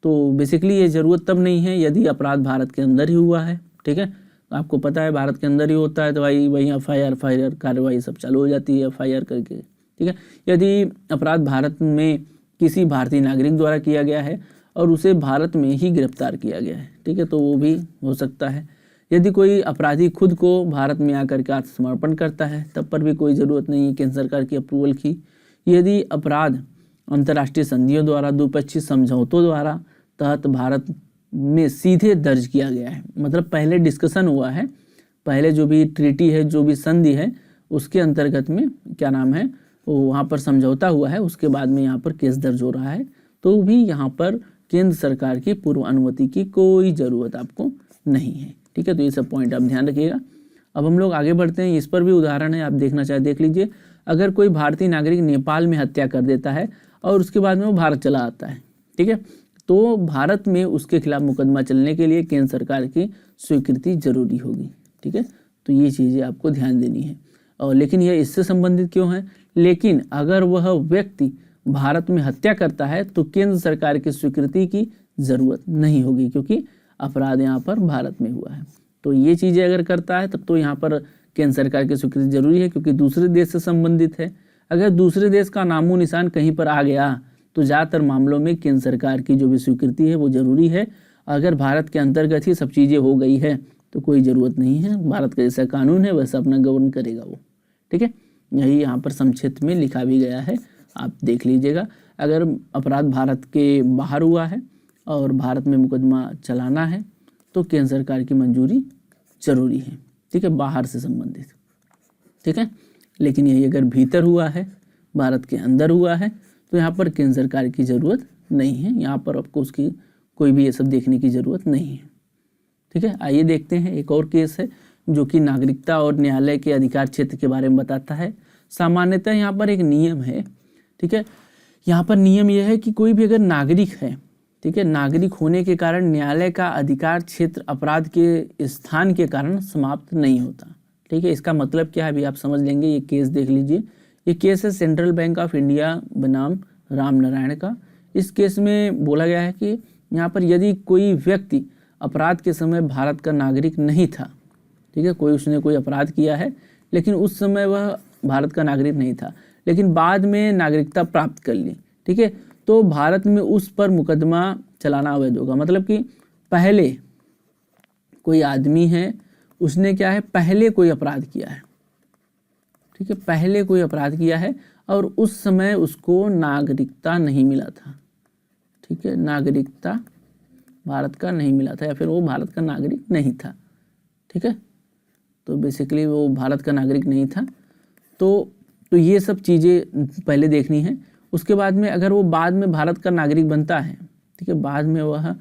तो बेसिकली ये ज़रूरत तब नहीं है यदि अपराध भारत के अंदर ही हुआ है, ठीक है। आपको पता है भारत के अंदर ही होता है तो भाई वही एफ.आई.आर. कार्रवाई सब चालू हो जाती है एफ.आई.आर. करके, ठीक है। यदि अपराध भारत में किसी भारतीय नागरिक द्वारा किया गया है और उसे भारत में ही गिरफ्तार किया गया है, ठीक है, तो वो भी हो सकता है। यदि कोई अपराधी खुद को भारत में आकर के आत्मसमर्पण करता है तब पर भी कोई ज़रूरत नहीं है केंद्र सरकार की अप्रूवल की। यदि अपराध अंतर्राष्ट्रीय संधियों द्वारा, द्विपक्षीय समझौतों द्वारा तहत भारत में सीधे दर्ज किया गया है, पहले डिस्कशन हुआ है, पहले जो भी ट्रीटी है, जो भी संधि है उसके अंतर्गत में क्या नाम है वो वहाँ पर समझौता हुआ है, उसके बाद में यहाँ पर केस दर्ज हो रहा है, तो भी यहाँ पर केंद्र सरकार की पूर्व अनुमति की कोई ज़रूरत आपको नहीं है, ठीक है। तो ये सब पॉइंट आप ध्यान रखिएगा। अब हम लोग आगे बढ़ते हैं। इस पर भी उदाहरण है, आप देखना चाहे देख लीजिए। अगर कोई भारतीय नागरिक नेपाल में हत्या कर देता है और उसके बाद में वो भारत चला आता है, ठीक है, तो भारत में उसके खिलाफ मुकदमा चलने के लिए केंद्र सरकार की स्वीकृति जरूरी होगी। ठीक है, तो ये चीज़ें आपको ध्यान देनी है। और लेकिन यह इससे संबंधित क्यों है? लेकिन अगर वह व्यक्ति भारत में हत्या करता है तो केंद्र सरकार की स्वीकृति की ज़रूरत नहीं होगी, क्योंकि अपराध यहाँ पर भारत में हुआ है। तो ये चीज़ें अगर करता है तब तो यहाँ पर केंद्र सरकार की स्वीकृति जरूरी है, क्योंकि दूसरे देश से संबंधित है। अगर दूसरे देश का नामो निशान कहीं पर आ गया तो ज़्यादातर मामलों में केंद्र सरकार की जो भी स्वीकृति है वो जरूरी है। अगर भारत के अंतर्गत ही सब चीज़ें हो गई है तो कोई ज़रूरत नहीं है, भारत का जैसा कानून है वैसा अपना गवर्न करेगा वो। ठीक है, यही यहाँ पर संक्षिप्त में लिखा भी गया है, आप देख लीजिएगा। अगर अपराध भारत के बाहर हुआ है और भारत में मुकदमा चलाना है तो केंद्र सरकार की मंजूरी जरूरी है। ठीक है, बाहर से संबंधित। ठीक है, लेकिन यही अगर भीतर हुआ है, भारत के अंदर हुआ है, तो यहाँ पर केंद्र सरकार की ज़रूरत नहीं है। यहाँ पर आपको उसकी कोई भी ये सब देखने की ज़रूरत नहीं है। ठीक है, आइए देखते हैं एक और केस है जो कि नागरिकता और न्यायालय के अधिकार क्षेत्र के बारे में बताता है। सामान्यतः यहाँ पर एक नियम है। ठीक है, यहाँ पर नियम यह है कि कोई भी अगर नागरिक है, ठीक है, नागरिक होने के कारण न्यायालय का अधिकार क्षेत्र अपराध के स्थान के कारण समाप्त नहीं होता। ठीक है, इसका मतलब क्या है अभी आप समझ लेंगे। ये केस देख लीजिए, ये केस है सेंट्रल बैंक ऑफ इंडिया बनाम राम नारायण का। इस केस में बोला गया है कि यहाँ पर यदि कोई व्यक्ति अपराध के समय भारत का नागरिक नहीं था, ठीक है, उसने कोई अपराध किया है लेकिन उस समय वह भारत का नागरिक नहीं था, लेकिन बाद में नागरिकता प्राप्त कर ली, ठीक है, तो भारत में उस पर मुकदमा चलाना अवैध होगा। मतलब कि पहले कोई आदमी है, उसने क्या है, पहले कोई अपराध किया है, ठीक है, पहले कोई अपराध किया है और उस समय उसको नागरिकता नहीं मिला था। ठीक है, नागरिकता भारत का नहीं मिला था या फिर वो भारत का नागरिक नहीं था। ठीक है, तो बेसिकली वो भारत का नागरिक नहीं था। तो ये सब चीज़ें पहले देखनी है। उसके बाद में अगर वो बाद में भारत का नागरिक बनता है, ठीक है, बाद में वह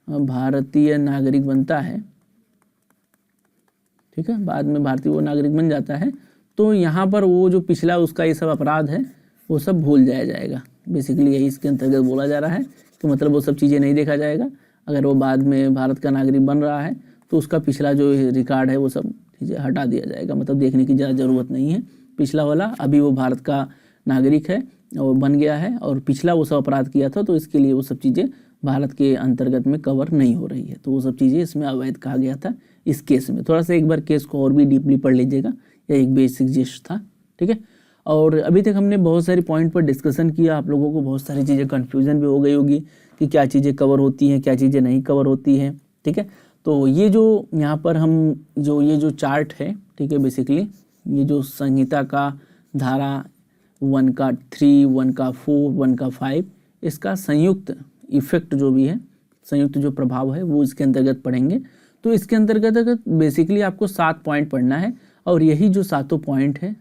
भारतीय नागरिक बनता है, ठीक है, बाद में भारतीय वो नागरिक बन जाता है, तो यहाँ पर वो जो पिछला उसका ये सब अपराध है वो सब भूल जाया जाएगा। बेसिकली यही इसके अंतर्गत बोला जा रहा है कि मतलब वो सब चीज़ें नहीं देखा जाएगा। अगर वो बाद में भारत का नागरिक बन रहा है तो उसका पिछला जो रिकॉर्ड है वो सब चीज़ें हटा दिया जाएगा। मतलब देखने की ज़्यादा ज़रूरत नहीं है। पिछला वाला अभी वो भारत का नागरिक है और बन गया है और पिछला वो सब अपराध किया था, तो इसके लिए वो सब चीज़ें भारत के अंतर्गत में कवर नहीं हो रही है। तो वो सब चीज़ें इसमें अवैध कहा गया था इस केस में। थोड़ा सा एक बार केस को और भी डीपली पढ़ लीजिएगा, यह एक बेसिक जिस्ट था। ठीक है, और अभी तक हमने बहुत सारी पॉइंट पर डिस्कशन किया। आप लोगों को बहुत सारी चीज़ें कन्फ्यूजन भी हो गई होगी कि क्या चीज़ें कवर होती हैं, क्या चीज़ें नहीं कवर होती हैं। ठीक है, तो ये जो यहाँ पर हम ये जो चार्ट है, ठीक है, बेसिकली ये जो संहिता का धारा 1 का 3, 1 का 4, 1 का 5, इसका संयुक्त इफेक्ट जो भी है, संयुक्त जो प्रभाव है वो इसके अंतर्गत पढ़ेंगे। तो इसके अंतर्गत अगर बेसिकली आपको 7 पॉइंट पढ़ना है और यही जो 7 पॉइंट है,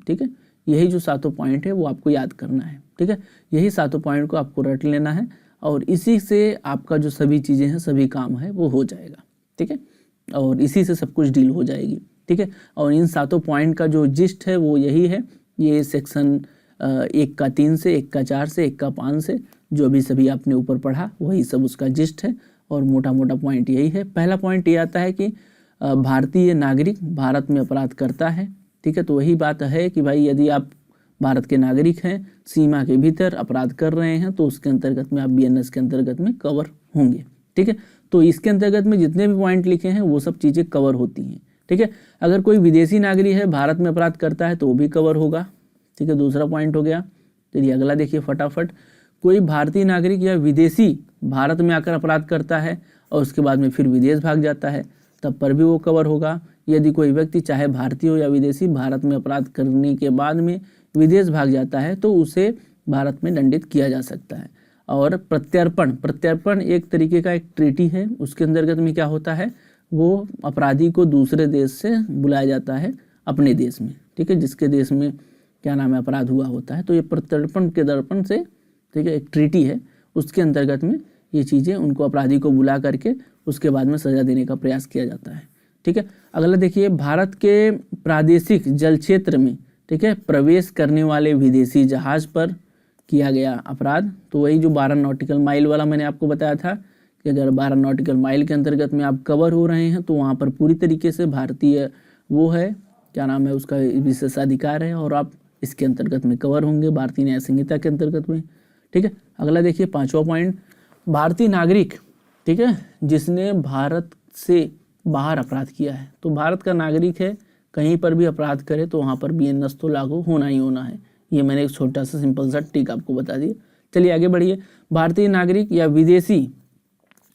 ठीक है, यही जो 7 पॉइंट है वो आपको याद करना है। ठीक है, यही 7 पॉइंट को आपको रट लेना है और इसी से आपका जो सभी चीज़ें हैं, सभी काम है वो हो जाएगा। ठीक है, और इसी से सब कुछ डील हो जाएगी। ठीक है, और इन 7 पॉइंट का जो जिस्ट है वो यही है। ये सेक्शन 1 का 3 से, 1 का 4 से, 1 का 5 से जो भी सभी आपने ऊपर पढ़ा वही सब उसका जिस्ट है और मोटा मोटा पॉइंट यही है। पहला पॉइंट ये आता है कि भारतीय नागरिक भारत में अपराध करता है। ठीक है, तो वही बात है कि भाई यदि आप भारत के नागरिक हैं, सीमा के भीतर अपराध कर रहे हैं, तो उसके अंतर्गत में आप BNS के अंतर्गत में कवर होंगे। ठीक है, तो इसके अंतर्गत में जितने भी पॉइंट लिखे हैं वो सब चीज़ें कवर होती हैं। ठीक है, अगर कोई विदेशी नागरिक है, भारत में अपराध करता है तो वो भी कवर होगा। ठीक है, दूसरा पॉइंट हो गया। चलिए अगला देखिए फटाफट। कोई भारतीय नागरिक या विदेशी भारत में आकर अपराध करता है और उसके बाद में फिर विदेश भाग जाता है, तब पर भी वो कवर होगा। यदि कोई व्यक्ति चाहे भारतीय हो या विदेशी भारत में अपराध करने के बाद में विदेश भाग जाता है तो उसे भारत में दंडित किया जा सकता है। और प्रत्यर्पण एक तरीके का एक ट्रीटी है, उसके अंतर्गत में क्या होता है, वो अपराधी को दूसरे देश से बुलाया जाता है अपने देश में। ठीक है, जिसके देश में क्या नाम है अपराध हुआ होता है, तो ये प्रत्यर्पण के दर्पण से, ठीक है, एक ट्रीटी है, उसके अंतर्गत में ये चीज़ें उनको अपराधी को बुला करके उसके बाद में सज़ा देने का प्रयास किया जाता है। ठीक है, अगला देखिए, भारत के प्रादेशिक जल क्षेत्र में, ठीक है, प्रवेश करने वाले विदेशी जहाज पर किया गया अपराध। तो वही जो 12 नॉटिकल माइल वाला मैंने आपको बताया था कि अगर 12 नॉटिकल माइल के अंतर्गत में आप कवर हो रहे हैं तो वहाँ पर पूरी तरीके से भारतीय वो है, क्या नाम है उसका, विशेषाधिकार है और आप इसके अंतर्गत में कवर होंगे भारतीय न्याय संहिता के अंतर्गत में। ठीक है, अगला देखिए 5वां पॉइंट, भारतीय नागरिक, ठीक है, जिसने भारत से बाहर अपराध किया है, तो भारत का नागरिक है, कहीं पर भी अपराध करे तो वहाँ पर BNS तो लागू होना ही होना है। ये मैंने एक छोटा सा सिंपल सा टिक आपको बता दिया। चलिए आगे बढ़िए। भारतीय नागरिक या विदेशी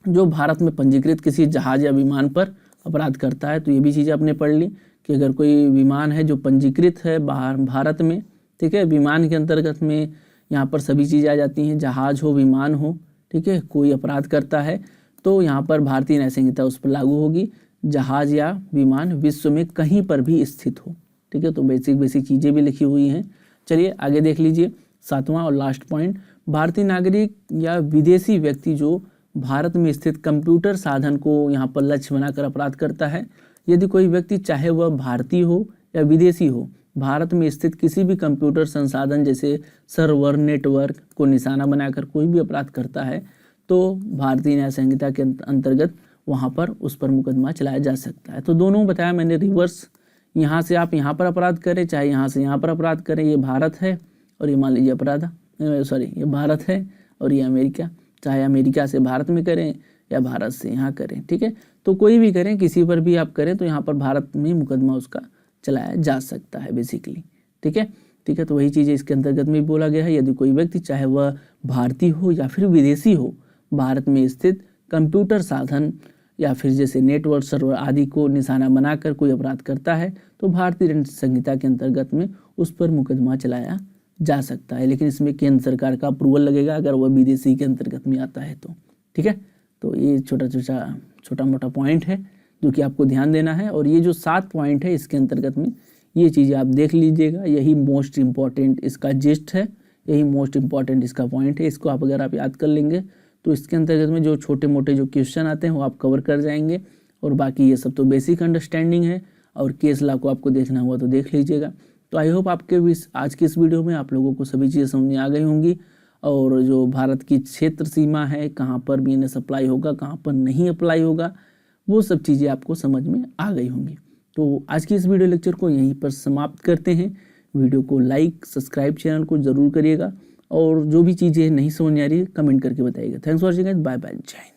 जो भारत में पंजीकृत किसी जहाज या विमान पर अपराध करता है, तो ये भी चीज़ आपने पढ़ ली कि अगर कोई विमान है जो पंजीकृत है बाहर भारत में, ठीक है, विमान के अंतर्गत में यहाँ पर सभी चीज़ें आ जाती हैं, जहाज हो विमान हो, ठीक है, कोई अपराध करता है तो यहाँ पर भारतीय न्याय संहिता उस पर लागू होगी, जहाज या विमान विश्व में कहीं पर भी स्थित हो। ठीक है, तो बेसिक चीज़ें भी लिखी हुई हैं। चलिए आगे देख लीजिए 7वां और लास्ट पॉइंट, भारतीय नागरिक या विदेशी व्यक्ति जो भारत में स्थित कंप्यूटर साधन को यहाँ पर लक्ष्य बनाकर अपराध करता है, यदि कोई व्यक्ति चाहे वह भारतीय हो या विदेशी हो, भारत में स्थित किसी भी कंप्यूटर संसाधन जैसे सर्वर नेटवर्क को निशाना बनाकर कोई भी अपराध करता है तो भारतीय न्याय संहिता के अंतर्गत वहाँ पर उस पर मुकदमा चलाया जा सकता है। तो दोनों बताया मैंने, रिवर्स, यहाँ से आप यहाँ पर अपराध करें चाहे यहाँ से यहाँ पर अपराध करें, ये भारत है और ये मान लीजिए ये भारत है और ये अमेरिका, चाहे अमेरिका से भारत में करें या भारत से यहाँ करें। ठीक है, तो कोई भी करें, किसी पर भी आप करें तो यहाँ पर भारत में मुकदमा उसका चलाया जा सकता है बेसिकली। ठीक है, तो वही चीज़ें इसके अंतर्गत में बोला गया है, यदि कोई व्यक्ति चाहे वह भारतीय हो या फिर विदेशी हो, भारत में स्थित कंप्यूटर साधन या फिर जैसे नेटवर्क सर्वर आदि को निशाना बनाकर कोई अपराध करता है तो भारतीय दंड संहिता के अंतर्गत में उस पर मुकदमा चलाया जा सकता है, लेकिन इसमें केंद्र सरकार का अप्रूवल लगेगा अगर वह विदेशी के अंतर्गत में आता है तो। ठीक है, तो ये छोटा मोटा पॉइंट है जो कि आपको ध्यान देना है, और ये जो 7 पॉइंट है इसके अंतर्गत में ये चीज़ें आप देख लीजिएगा, यही मोस्ट इम्पॉर्टेंट इसका जिस्ट है, यही मोस्ट इम्पॉर्टेंट इसका पॉइंट है। इसको आप अगर आप याद कर लेंगे तो इसके अंतर्गत में जो छोटे मोटे जो क्वेश्चन आते हैं वो आप कवर कर जाएंगे, और बाकी ये सब तो बेसिक अंडरस्टैंडिंग है, और केस लॉ को आपको देखना हुआ तो देख लीजिएगा। तो आई होप आपके आज की इस वीडियो में आप लोगों को सभी चीज़ें समझ में आ गई होंगी, और जो भारत की क्षेत्र सीमा है, कहाँ पर BNS अप्लाई होगा, कहाँ पर नहीं अप्लाई होगा, वो सब चीज़ें आपको समझ में आ गई होंगी। तो आज की इस वीडियो लेक्चर को यहीं पर समाप्त करते हैं। वीडियो को लाइक सब्सक्राइब चैनल को ज़रूर करिएगा, और जो भी चीज़ें नहीं समझ आ रही है कमेंट करके बताइएगा। Thanks for watching, bye bye, जय हिंद।